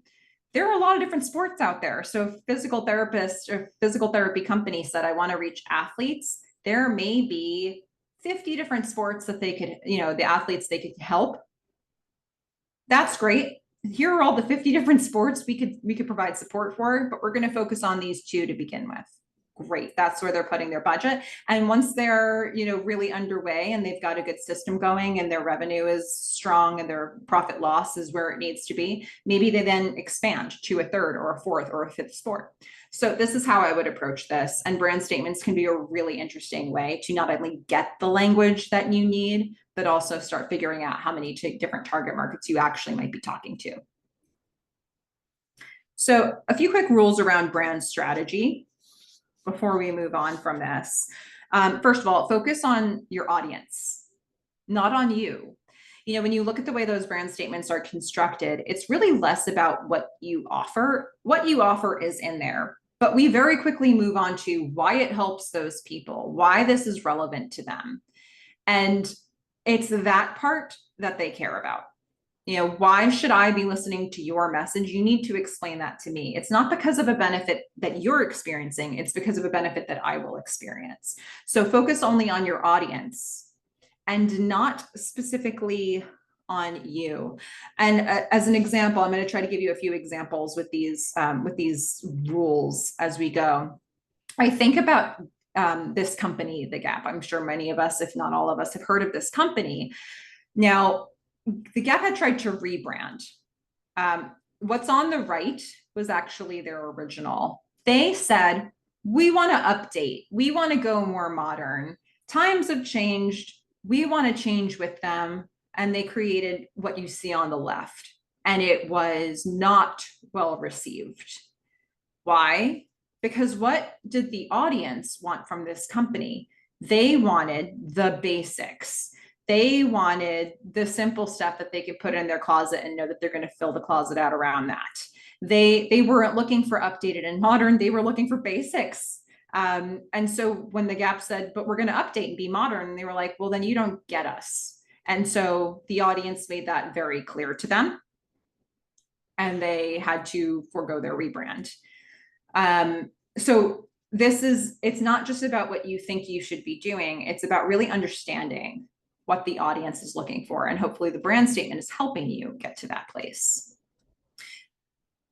there are a lot of different sports out there. So if physical therapists or physical therapy company said, I want to reach athletes, there may be 50 different sports that they could, the athletes they could help. That's great. Here are all the 50 different sports we could provide support for, but we're going to focus on these 2 to begin with. Great. That's where they're putting their budget. And once they're, really underway and they've got a good system going and their revenue is strong and their profit loss is where it needs to be, maybe they then expand to a 3rd or a 4th or a 5th sport. So this is how I would approach this. And brand statements can be a really interesting way to not only get the language that you need, but also start figuring out how many different target markets you actually might be talking to. So a few quick rules around brand strategy before we move on from this. First of all, focus on your audience, not on you. When you look at the way those brand statements are constructed, it's really less about what you offer. What you offer is in there, but we very quickly move on to why it helps those people, why this is relevant to them. And it's that part that they care about. Why should I be listening to your message? You need to explain that to me. It's not because of a benefit that you're experiencing. It's because of a benefit that I will experience. So focus only on your audience and not specifically on you. And as an example, I'm going to try to give you a few examples with these rules as we go. I think about this company, The Gap. I'm sure many of us, if not all of us, have heard of this company. Now, The Gap had tried to rebrand. What's on the right was actually their original. They said, we want to update. We want to go more modern. Times have changed. We want to change with them. And they created what you see on the left. And it was not well received. Why? Because what did the audience want from this company? They wanted the basics. They wanted the simple stuff that they could put in their closet and know that they're going to fill the closet out around that. They weren't looking for updated and modern. They were looking for basics. And so when The Gap said, but we're going to update and be modern, they were like, well, then you don't get us. And so the audience made that very clear to them. And they had to forego their rebrand. So it's not just about what you think you should be doing. It's about really understanding what the audience is looking for. And hopefully the brand statement is helping you get to that place.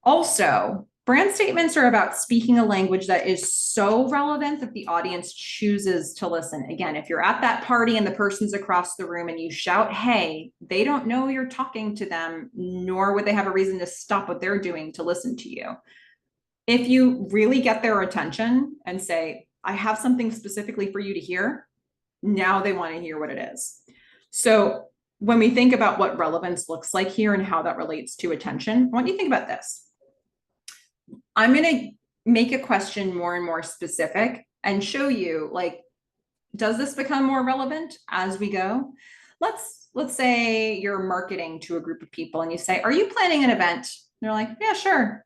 Also, brand statements are about speaking a language that is so relevant that the audience chooses to listen. Again, if you're at that party and the person's across the room and you shout, hey, they don't know you're talking to them, nor would they have a reason to stop what they're doing to listen to you. If you really get their attention and say, I have something specifically for you to hear, now they want to hear what it is. So when we think about what relevance looks like here and how that relates to attention, I want you to think about this. I'm going to make a question more and more specific and show you, like, does this become more relevant as we go? Let's say you're marketing to a group of people and you say, are you planning an event? And they're like, yeah, sure.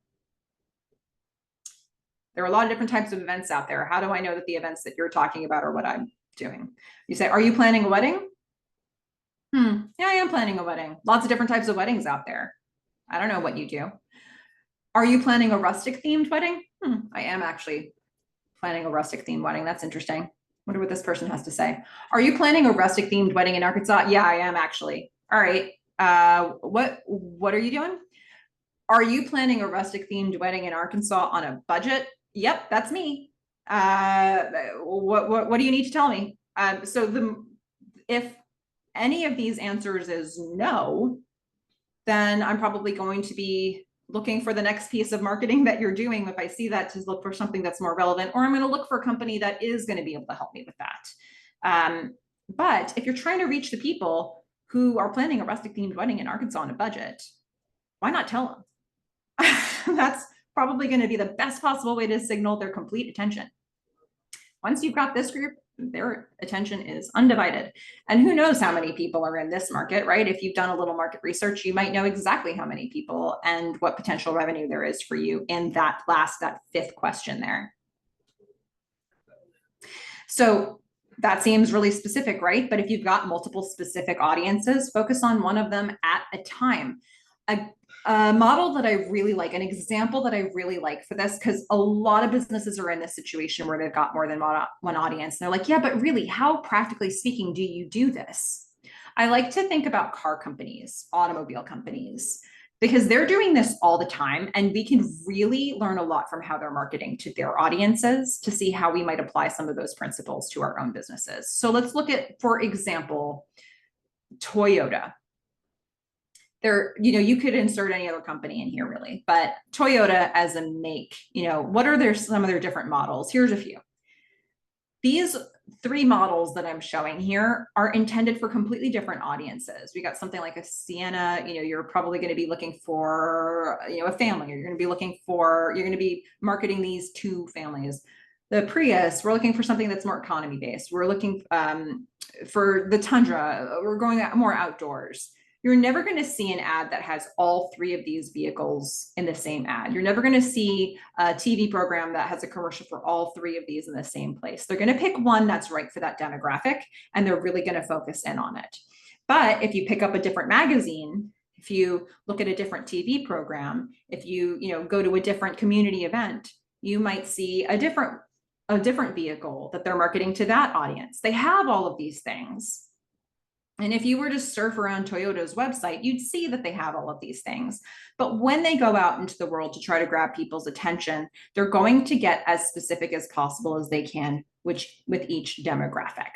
There are a lot of different types of events out there. How do I know that the events that you're talking about are what I'm doing? You say, are you planning a wedding? Yeah, I am planning a wedding. Lots of different types of weddings out there. I don't know what you do. Are you planning a rustic themed wedding? I am actually planning a rustic themed wedding. That's interesting. Wonder what this person has to say. Are you planning a rustic themed wedding in Arkansas? Yeah, I am actually. All right. What are you doing? Are you planning a rustic themed wedding in Arkansas on a budget? Yep, that's me. What do you need to tell me? If any of these answers is no, then I'm probably going to be looking for the next piece of marketing that you're doing. If I see that, to look for something that's more relevant, or I'm going to look for a company that is going to be able to help me with that. But if you're trying to reach the people who are planning a rustic themed wedding in Arkansas on a budget, why not tell them? That's probably going to be the best possible way to signal their complete attention. Once you've got this group, their attention is undivided. And who knows how many people are in this market, right? If you've done a little market research, you might know exactly how many people and what potential revenue there is for you in that 5th question there. So that seems really specific, right? But if you've got multiple specific audiences, focus on one of them at a time. A model that I really like, an example that I really like for this, because a lot of businesses are in this situation where they've got more than one audience. And they're like, yeah, but really, how practically speaking do you do this? I like to think about car companies, automobile companies, because they're doing this all the time. And we can really learn a lot from how they're marketing to their audiences to see how we might apply some of those principles to our own businesses. So let's look at, for example, Toyota. There, you could insert any other company in here really, but Toyota as a make, what are some of their different models? Here's a few. These 3 models that I'm showing here are intended for completely different audiences. We got something like a Sienna, you're probably going to be looking for, a family, or you're going to be marketing these 2 families. The Prius, we're looking for something that's more economy based. We're looking for the Tundra, we're going more outdoors. You're never going to see an ad that has all 3 of these vehicles in the same ad. You're never going to see a TV program that has a commercial for all 3 of these in the same place. They're going to pick one that's right for that demographic, and they're really going to focus in on it. But if you pick up a different magazine, if you look at a different TV program, if you, go to a different community event, you might see a different vehicle that they're marketing to that audience. They have all of these things. And if you were to surf around Toyota's website, you'd see that they have all of these things. But when they go out into the world to try to grab people's attention, they're going to get as specific as possible as they can, with each demographic.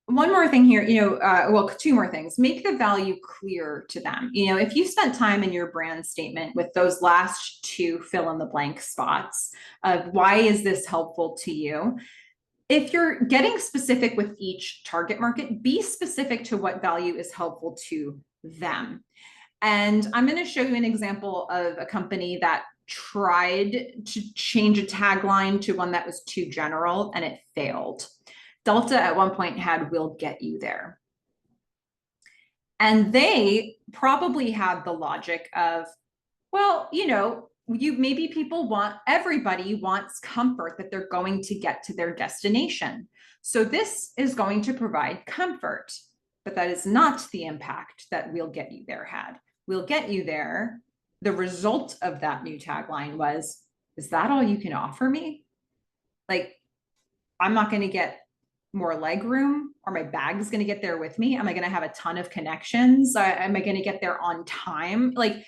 One more thing here, 2 more things. Make the value clear to them. If you spent time in your brand statement with those last 2 fill in the blank spots of why is this helpful to you, if you're getting specific with each target market, be specific to what value is helpful to them. And I'm going to show you an example of a company that tried to change a tagline to one that was too general, and it failed. Delta at one point had "We'll get you there." And they probably had the logic of, well, everybody wants comfort that they're going to get to their destination. So this is going to provide comfort, but that is not the impact that "We'll get you there" had. "We'll get you there," the result of that new tagline was, is that all you can offer me? Like, I'm not going to get more leg room, or my bag's going to get there with me? Am I going to have a ton of connections? Am I going to get there on time? Like,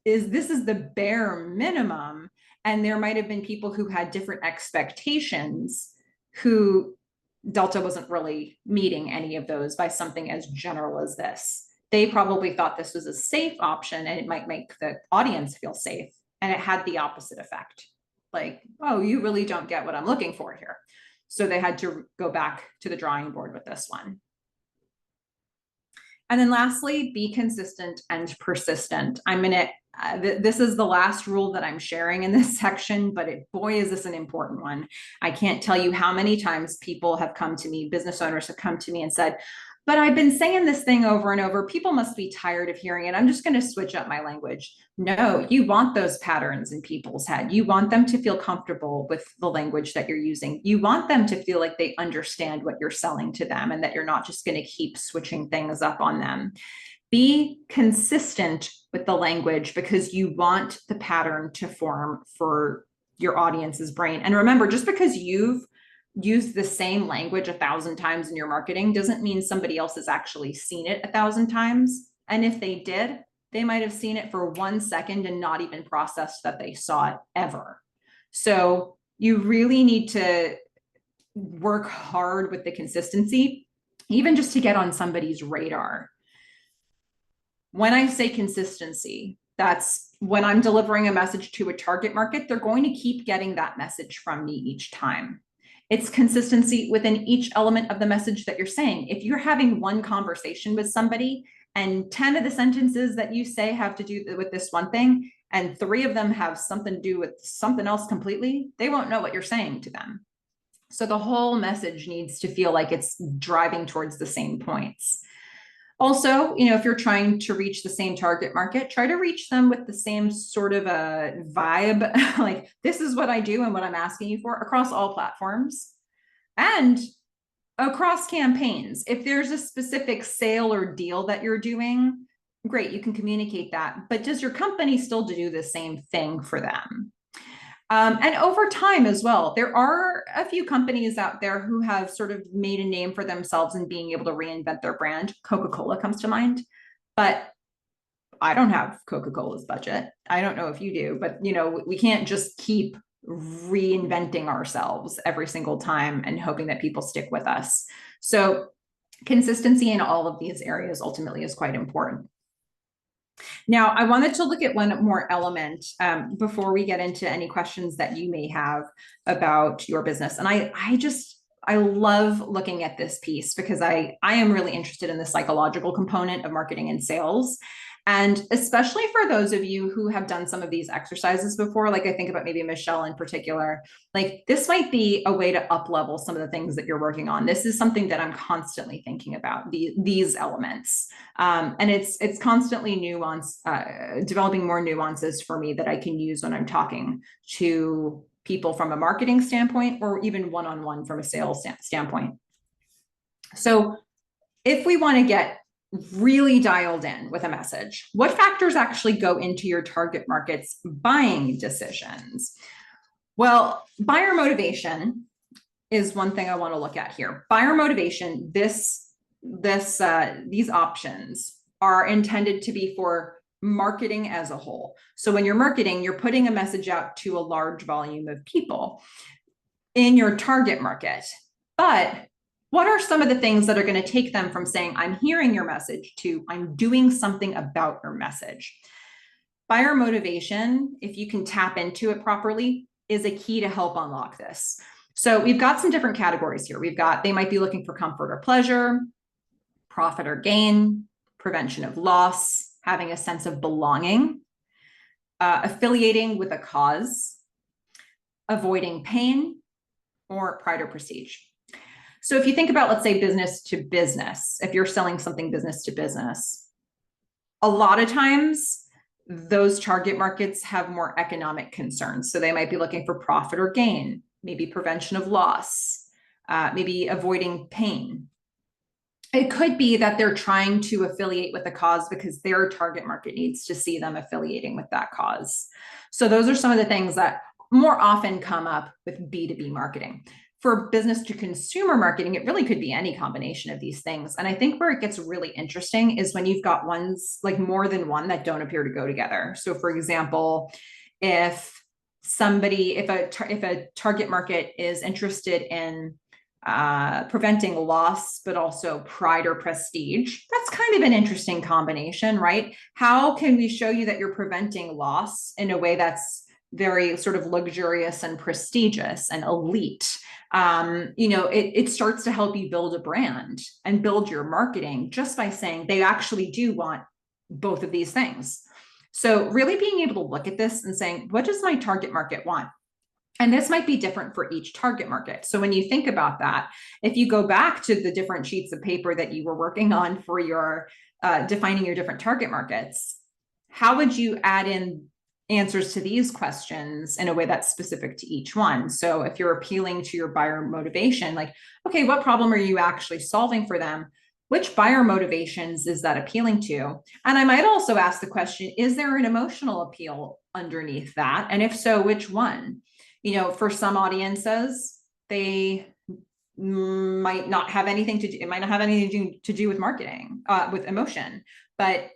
this is the bare minimum. And there might have been people who had different expectations, who Delta wasn't really meeting any of those by something as general as this. They probably thought this was a safe option and it might make the audience feel safe. And it had the opposite effect. Like, oh, you really don't get what I'm looking for here. So they had to go back to the drawing board with this one. And then lastly, be consistent and persistent. This is the last rule that I'm sharing in this section, but boy, is this an important one. I can't tell you how many times people have come to me, business owners have come to me and said, but I've been saying this thing over and over. People must be tired of hearing it. I'm just going to switch up my language. No, you want those patterns in people's head. You want them to feel comfortable with the language that you're using. You want them to feel like they understand what you're selling to them and that you're not just going to keep switching things up on them. Be consistent with the language because you want the pattern to form for your audience's brain. And remember, just because you've used the same language 1,000 times in your marketing doesn't mean somebody else has actually seen it 1,000 times. And if they did, they might have seen it for 1 second and not even processed that they saw it ever. So you really need to work hard with the consistency, even just to get on somebody's radar. When I say consistency, that's when I'm delivering a message to a target market, they're going to keep getting that message from me each time. It's consistency within each element of the message that you're saying. If you're having one conversation with somebody and 10 of the sentences that you say have to do with this one thing, and 3 of them have something to do with something else completely, they won't know what you're saying to them. So the whole message needs to feel like it's driving towards the same points. Also, if you're trying to reach the same target market, try to reach them with the same sort of a vibe, like this is what I do and what I'm asking you for across all platforms and across campaigns. If there's a specific sale or deal that you're doing, great, you can communicate that. But does your company still do the same thing for them? And over time as well, there are a few companies out there who have sort of made a name for themselves in being able to reinvent their brand. Coca-Cola comes to mind, but I don't have Coca-Cola's budget. I don't know if you do, but we can't just keep reinventing ourselves every single time and hoping that people stick with us. So consistency in all of these areas ultimately is quite important. Now, I wanted to look at one more element before we get into any questions that you may have about your business. And I love looking at this piece because I am really interested in the psychological component of marketing and sales. And especially for those of you who have done some of these exercises before, like I think about maybe Michelle in particular, like this might be a way to up level some of the things that you're working on. This is something that I'm constantly thinking about, these elements. And it's constantly developing more nuances for me that I can use when I'm talking to people from a marketing standpoint or even one-on-one from a sales standpoint. So if we want to get really dialed in with a message, what factors actually go into your target market's buying decisions? Well, buyer motivation is one thing I want to look at here. Buyer motivation, these options are intended to be for marketing as a whole. So when you're marketing, you're putting a message out to a large volume of people in your target market. But what are some of the things that are going to take them from saying, I'm hearing your message to I'm doing something about your message? Buyer motivation, if you can tap into it properly, is a key to help unlock this. So we've got some different categories here. They might be looking for comfort or pleasure, profit or gain, prevention of loss, having a sense of belonging, affiliating with a cause, avoiding pain, or pride or prestige. So if you think about, let's say, business to business, if you're selling something business to business, a lot of times those target markets have more economic concerns. So they might be looking for profit or gain, maybe prevention of loss, maybe avoiding pain. It could be that they're trying to affiliate with a cause because their target market needs to see them affiliating with that cause. So those are some of the things that more often come up with B2B marketing. For business to consumer marketing, it really could be any combination of these things. And I think where it gets really interesting is when you've got ones, like more than one, that don't appear to go together. So for example, if a target market is interested in preventing loss, but also pride or prestige, that's kind of an interesting combination, right? How can we show you that you're preventing loss in a way that's very sort of luxurious and prestigious and elite? It starts to help you build a brand and build your marketing just by saying they actually do want both of these things. So really being able to look at this and saying, what does my target market want? And this might be different for each target market. So when you think about that, if you go back to the different sheets of paper that you were working on for your defining your different target markets, how would you add in answers to these questions in a way that's specific to each one? So if you're appealing to your buyer motivation, like, okay, what problem are you actually solving for them? Which buyer motivations is that appealing to? And I might also ask the question, is there an emotional appeal underneath that? And if so, which one? For some audiences, they might not have anything to do, it might not have anything to do with marketing, with emotion, but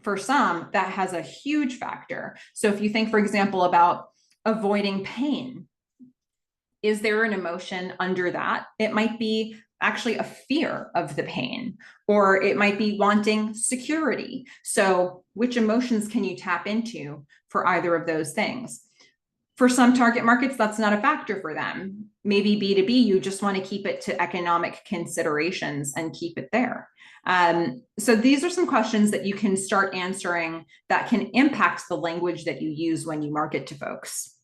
for some, that has a huge factor. So if you think, for example, about avoiding pain, is there an emotion under that? It might be actually a fear of the pain, or it might be wanting security. So which emotions can you tap into for either of those things? For some target markets, that's not a factor for them. Maybe B2B, you just want to keep it to economic considerations and keep it there. So these are some questions that you can start answering that can impact the language that you use when you market to folks.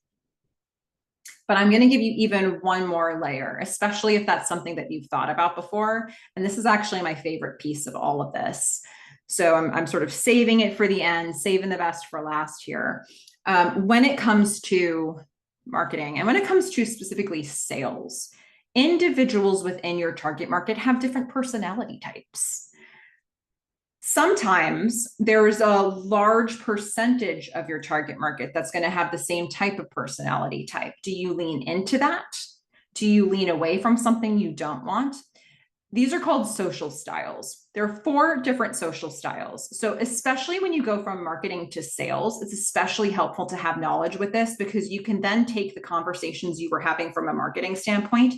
But I'm going to give you even one more layer, especially if that's something that you've thought about before. And this is actually my favorite piece of all of this. So I'm sort of saving it for the end, saving the best for last here. When it comes to marketing and when it comes to specifically sales, individuals within your target market have different personality types. Sometimes there's a large percentage of your target market that's going to have the same type of personality type. Do you lean into that? Do you lean away from something you don't want? These are called social styles. There are 4 different social styles. So especially when you go from marketing to sales, it's especially helpful to have knowledge with this, because you can then take the conversations you were having from a marketing standpoint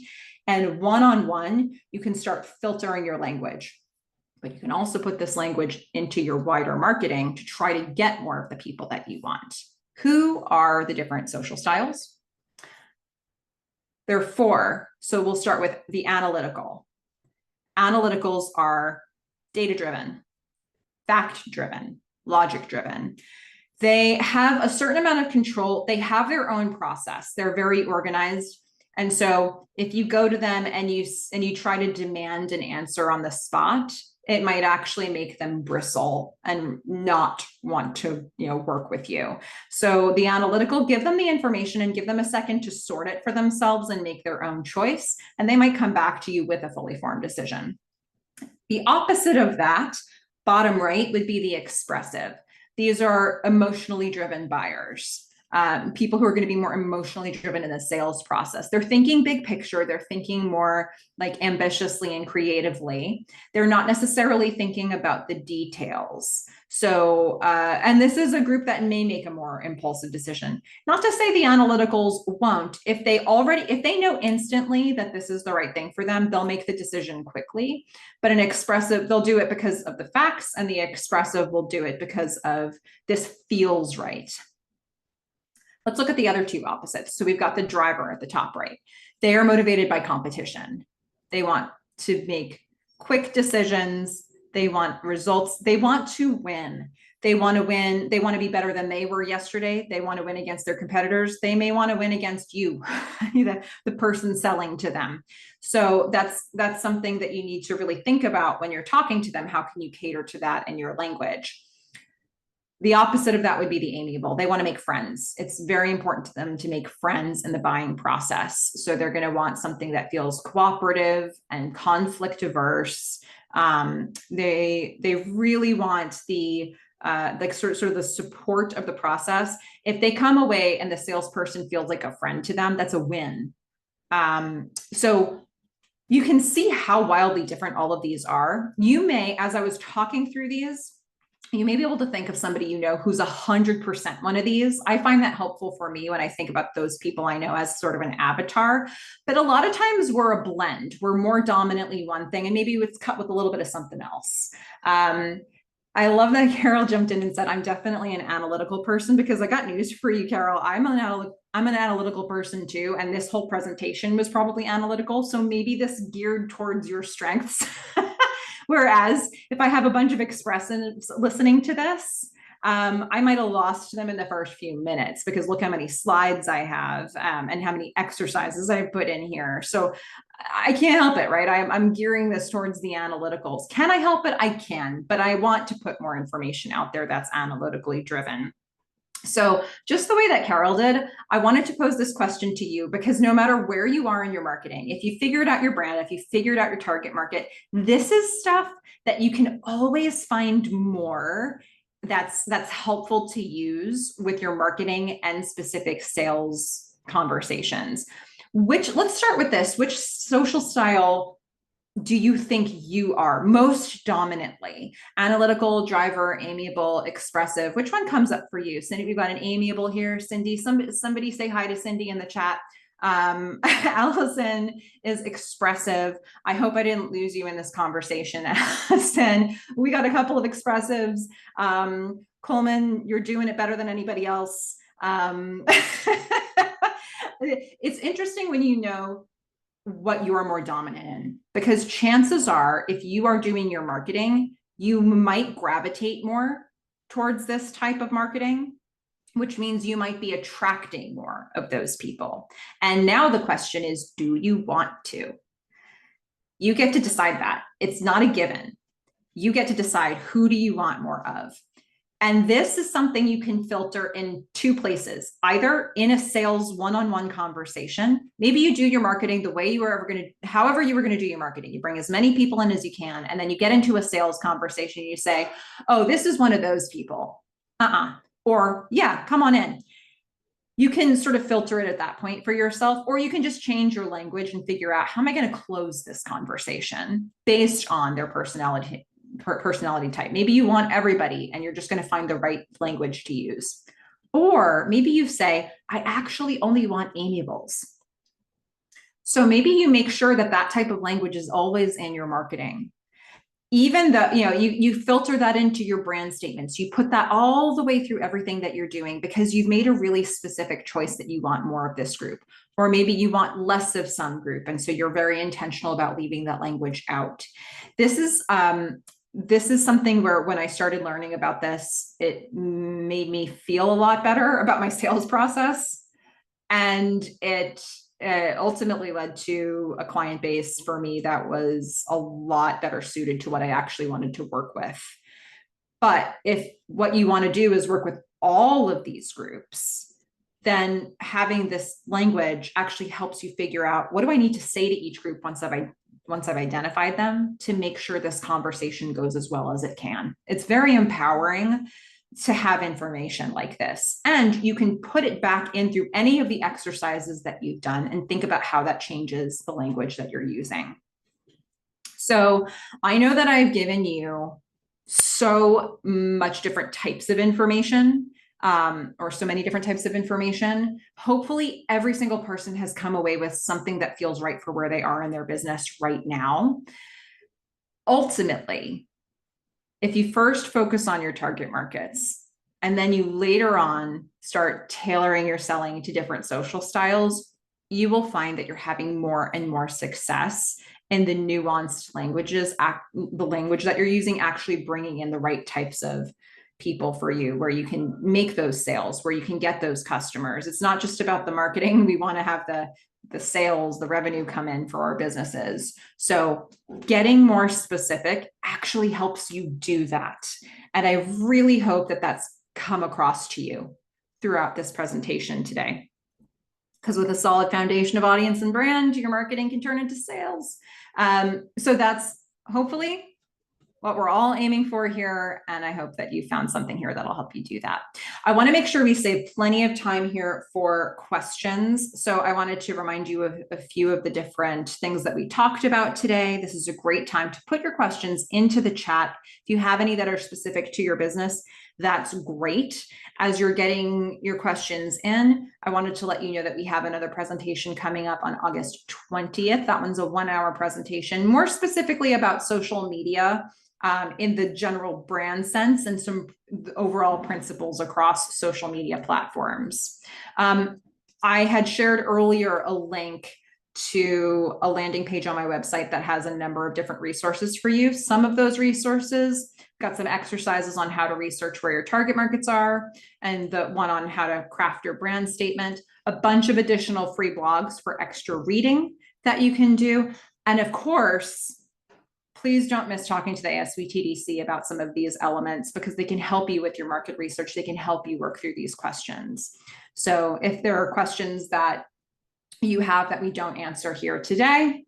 and one-on-one, you can start filtering your language. But you can also put this language into your wider marketing to try to get more of the people that you want. Who are the different social styles? There are 4. So we'll start with the analytical. Analyticals are data-driven, fact-driven, logic-driven. They have a certain amount of control. They have their own process. They're very organized. And so if you go to them and you try to demand an answer on the spot, it might actually make them bristle and not want to, work with you. So the analytical, give them the information and give them a second to sort it for themselves and make their own choice. And they might come back to you with a fully formed decision. The opposite of that, bottom right, would be the expressive. These are emotionally driven buyers. People who are going to be more emotionally driven in the sales process. They're thinking big picture. They're thinking more like ambitiously and creatively. They're not necessarily thinking about the details. So, and this is a group that may make a more impulsive decision. Not to say the analyticals won't. If they know instantly that this is the right thing for them, they'll make the decision quickly. But an expressive, they'll do it because of the facts, and the expressive will do it because of this feels right. Let's look at the other 2 opposites. So we've got the driver at the top right. They are motivated by competition. They want to make quick decisions. They want results. They want to win. They want to win. They want to be better than they were yesterday. They want to win against their competitors. They may want to win against you, the person selling to them. So that's something that you need to really think about when you're talking to them. How can you cater to that in your language? The opposite of that would be the amiable. They want to make friends. It's very important to them to make friends in the buying process. So they're going to want something that feels cooperative and conflict averse. They really want the sort of the support of the process. If they come away and the salesperson feels like a friend to them, that's a win. So you can see how wildly different all of these are. You may, as I was talking through these, you may be able to think of somebody who's 100% one of these. I find that helpful for me when I think about those people I know as sort of an avatar. But a lot of times we're a blend. We're more dominantly one thing, and maybe it's cut with a little bit of something else. I love that Carol jumped in and said, I'm definitely an analytical person, because I got news for you, Carol. I'm an analytical person too. And this whole presentation was probably analytical. So maybe this geared towards your strengths. Whereas if I have a bunch of expressives listening to this, I might have lost them in the first few minutes, because look how many slides I have and how many exercises I've put in here. So I can't help it, right? I'm gearing this towards the analyticals. Can I help it? I can, but I want to put more information out there that's analytically driven. So just the way that Carol did, I wanted to pose this question to you, because no matter where you are in your marketing, if you figured out your brand, if you figured out your target market, this is stuff that you can always find more that's helpful to use with your marketing and specific sales conversations. Let's start with this. Which social style do you think you are most dominantly? Analytical, driver, amiable, expressive? Which one comes up for you? Cindy, we've got an amiable here. Cindy, somebody say hi to Cindy in the chat. Allison is expressive. I hope I didn't lose you in this conversation, Allison. We got a couple of expressives. Coleman, you're doing it better than anybody else. It's interesting when you know what you are more dominant in, because chances are, if you are doing your marketing, you might gravitate more towards this type of marketing. which means you might be attracting more of those people. And now the question is, do you want to? You get to decide that. It's not a given. You get to decide, who do you want more of? And this is something you can filter in two places, either in a sales one-on-one conversation. Maybe you do your marketing the way you were ever going to, however you were going to do your marketing. You bring as many people in as you can, and then you get into a sales conversation. You say, oh, this is one of those people. Or, yeah, come on in. You can sort of filter it at that point for yourself, or you can just change your language and figure out, how am I going to close this conversation based on their personality type. Maybe you want everybody and you're just going to find the right language to use. Or maybe you say, I actually only want amiables. So maybe you make sure that that type of language is always in your marketing. Even though, you filter that into your brand statements, you put that all the way through everything that you're doing, because you've made a really specific choice that you want more of this group, or maybe you want less of some group. And so you're very intentional about leaving that language out. This is something where, when I started learning about this, it made me feel a lot better about my sales process. And it ultimately led to a client base for me that was a lot better suited to what I actually wanted to work with. But if what you want to do is work with all of these groups, then having this language actually helps you figure out, what do I need to say to each group once I've identified them, to make sure this conversation goes as well as it can. It's very empowering to have information like this. And you can put it back in through any of the exercises that you've done and think about how that changes the language that you're using. So I know that I've given you so much different types of information, or so many different types of information. Hopefully every single person has come away with something that feels right for where they are in their business right now. Ultimately, if you first focus on your target markets, and then you later on start tailoring your selling to different social styles, you will find that you're having more and more success in the nuanced languages, the language that you're using, actually bringing in the right types of people for you, where you can make those sales, where you can get those customers. It's not just about the marketing. We want to have the sales, the revenue come in for our businesses. So getting more specific actually helps you do that. And I really hope that that's come across to you throughout this presentation today. Because with a solid foundation of audience and brand, your marketing can turn into sales. So that's hopefully what we're all aiming for here. And I hope that you found something here that'll help you do that. I want to make sure we save plenty of time here for questions. So I wanted to remind you of a few of the different things that we talked about today. This is a great time to put your questions into the chat. If you have any that are specific to your business, that's great. As you're getting your questions in, I wanted to let you know that we have another presentation coming up on August 20th. That one's a 1-hour presentation, more specifically about social media, in the general brand sense, and some overall principles across social media platforms. I had shared earlier a link to a landing page on my website that has a number of different resources for you. Some of those resources got some exercises on how to research where your target markets are, and the one on how to craft your brand statement, a bunch of additional free blogs for extra reading that you can do. And of course, please don't miss talking to the ASVTDC about some of these elements, because they can help you with your market research. They can help you work through these questions. So if there are questions that you have that we don't answer here today,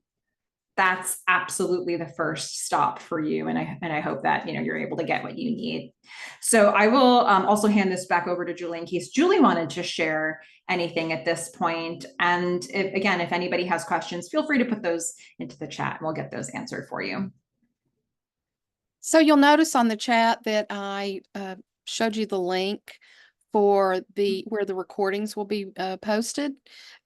that's absolutely the first stop for you. And I hope that you're able to get what you need. So I will also hand this back over to Julie in case Julie wanted to share anything at this point. And if anybody has questions, feel free to put those into the chat and we'll get those answered for you. So you'll notice on the chat that I showed you the link for where the recordings will be posted.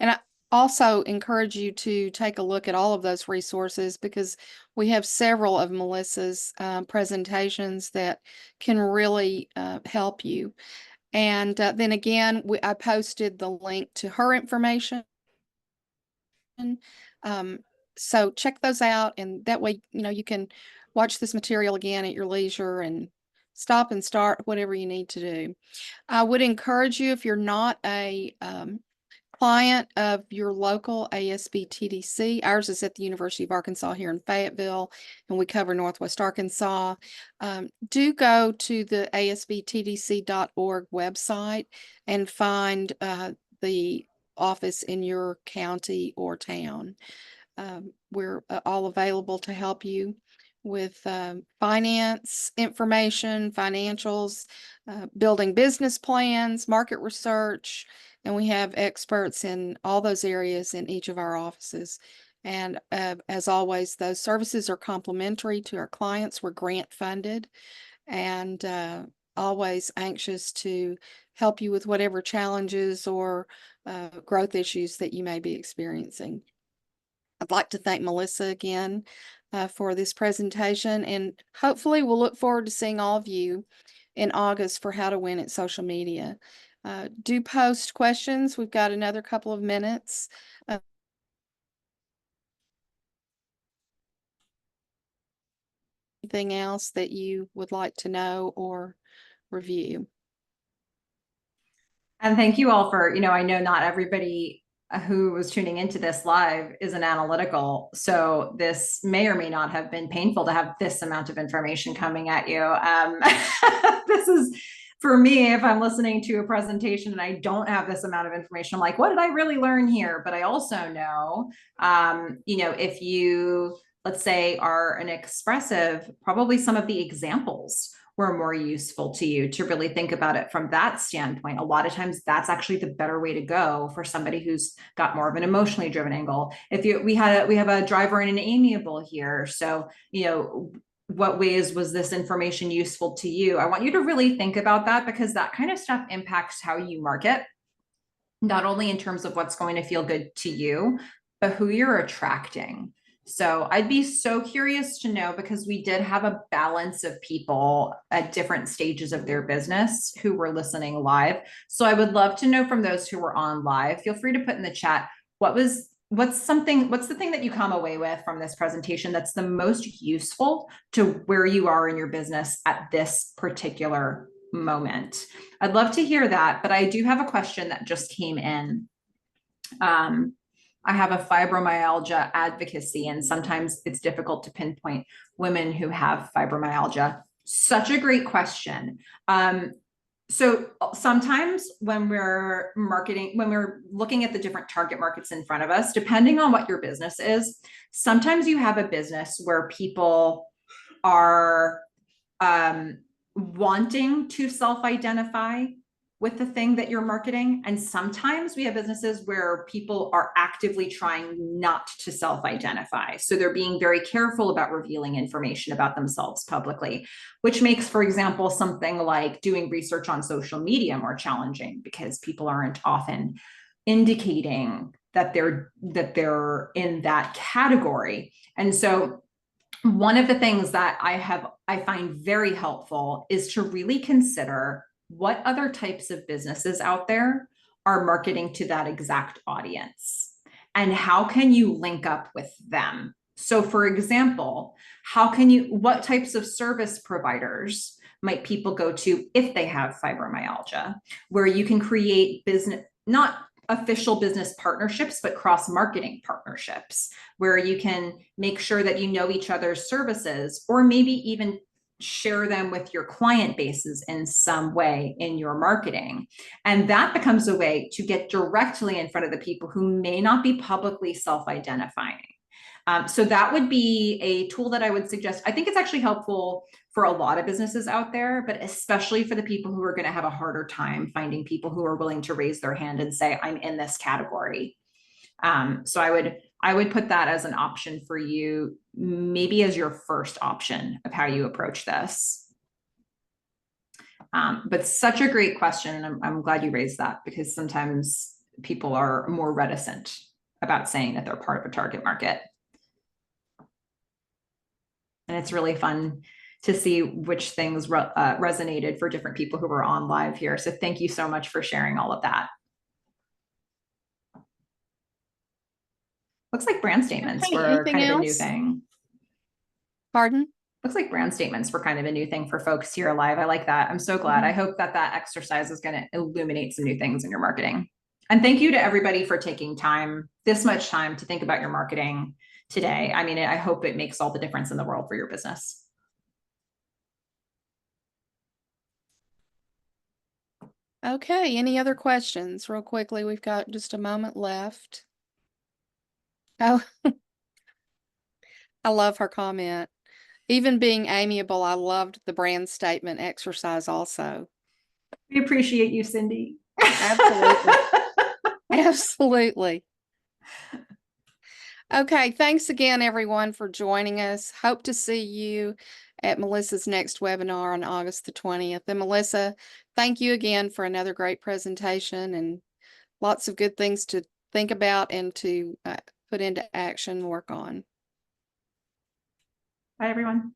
And I also encourage you to take a look at all of those resources, because we have several of Melissa's presentations that can really help you. And then again, I posted the link to her information. So check those out, and that way, you can watch this material again at your leisure and stop and start whatever you need to do. I would encourage you, if you're not a client of your local ASB TDC, ours is at the University of Arkansas here in Fayetteville, and we cover Northwest Arkansas. Do go to the asbtdc.org website and find the office in your county or town. We're all available to help you with finance information, financials, building business plans, market research, and we have experts in all those areas in each of our offices. And as always, those services are complimentary to our clients. We're grant funded, and always anxious to help you with whatever challenges or growth issues that you may be experiencing. I'd like to thank Melissa again for this presentation, and hopefully we'll look forward to seeing all of you in August for How to Win at Social Media. Do post questions. We've got another couple of minutes. Anything else that you would like to know or review? And thank you all for, I know not everybody who was tuning into this live is an analytical. So this may or may not have been painful to have this amount of information coming at you. This is, for me, if I'm listening to a presentation and I don't have this amount of information, I'm like, what did I really learn here? But I also know, if you, let's say, are an expressive, probably some of the examples were more useful to you to really think about it from that standpoint. A lot of times that's actually the better way to go for somebody who's got more of an emotionally driven angle. We have a driver and an amiable here. So, what ways was this information useful to you? I want you to really think about that, because that kind of stuff impacts how you market, not only in terms of what's going to feel good to you, but who you're attracting. So I'd be so curious to know, because we did have a balance of people at different stages of their business who were listening live. So I would love to know from those who were on live, feel free to put in the chat, what's the thing that you come away with from this presentation that's the most useful to where you are in your business at this particular moment? I'd love to hear that, but I do have a question that just came in. I have a fibromyalgia advocacy, and sometimes it's difficult to pinpoint women who have fibromyalgia. Such a great question. So sometimes when we're marketing, when we're looking at the different target markets in front of us, depending on what your business is, sometimes you have a business where people are wanting to self-identify with the thing that you're marketing. And sometimes we have businesses where people are actively trying not to self-identify. So they're being very careful about revealing information about themselves publicly, which makes, for example, something like doing research on social media more challenging, because people aren't often indicating that they're in that category. And so one of the things that I find very helpful is to really consider what other types of businesses out there are marketing to that exact audience, and how can you link up with them? So for example, what types of service providers might people go to if they have fibromyalgia, where you can create business, not official business partnerships, but cross-marketing partnerships, where you can make sure that you know each other's services, or maybe even share them with your client bases in some way in your marketing. And that becomes a way to get directly in front of the people who may not be publicly self-identifying. So that would be a tool that I would suggest. I think it's actually helpful for a lot of businesses out there, but especially for the people who are going to have a harder time finding people who are willing to raise their hand and say, I'm in this category. So I would put that as an option for you, maybe as your first option of how you approach this. But such a great question. And I'm glad you raised that, because sometimes people are more reticent about saying that they're part of a target market. And it's really fun to see which things resonated for different people who were on live here. So thank you so much for sharing all of that. Looks like brand statements Okay, were anything kind of a new else? thing. Pardon? looks like brand statements were kind of a new thing for folks here live. I like that. I'm so glad. I hope that that exercise is going to illuminate some new things in your marketing. And thank you to everybody for taking time, this much time to think about your marketing today. I mean, I hope it makes all the difference in the world for your business. Okay, any other questions? Real quickly, we've got just a moment left. Oh, I love her comment. Even being amiable, I loved the brand statement exercise also. We appreciate you, Cindy. Absolutely. Absolutely. Okay, thanks again, everyone, for joining us. Hope to see you at Melissa's next webinar on August the 20th. And Melissa, thank you again for another great presentation and lots of good things to think about and to put into action, work on. Bye, everyone.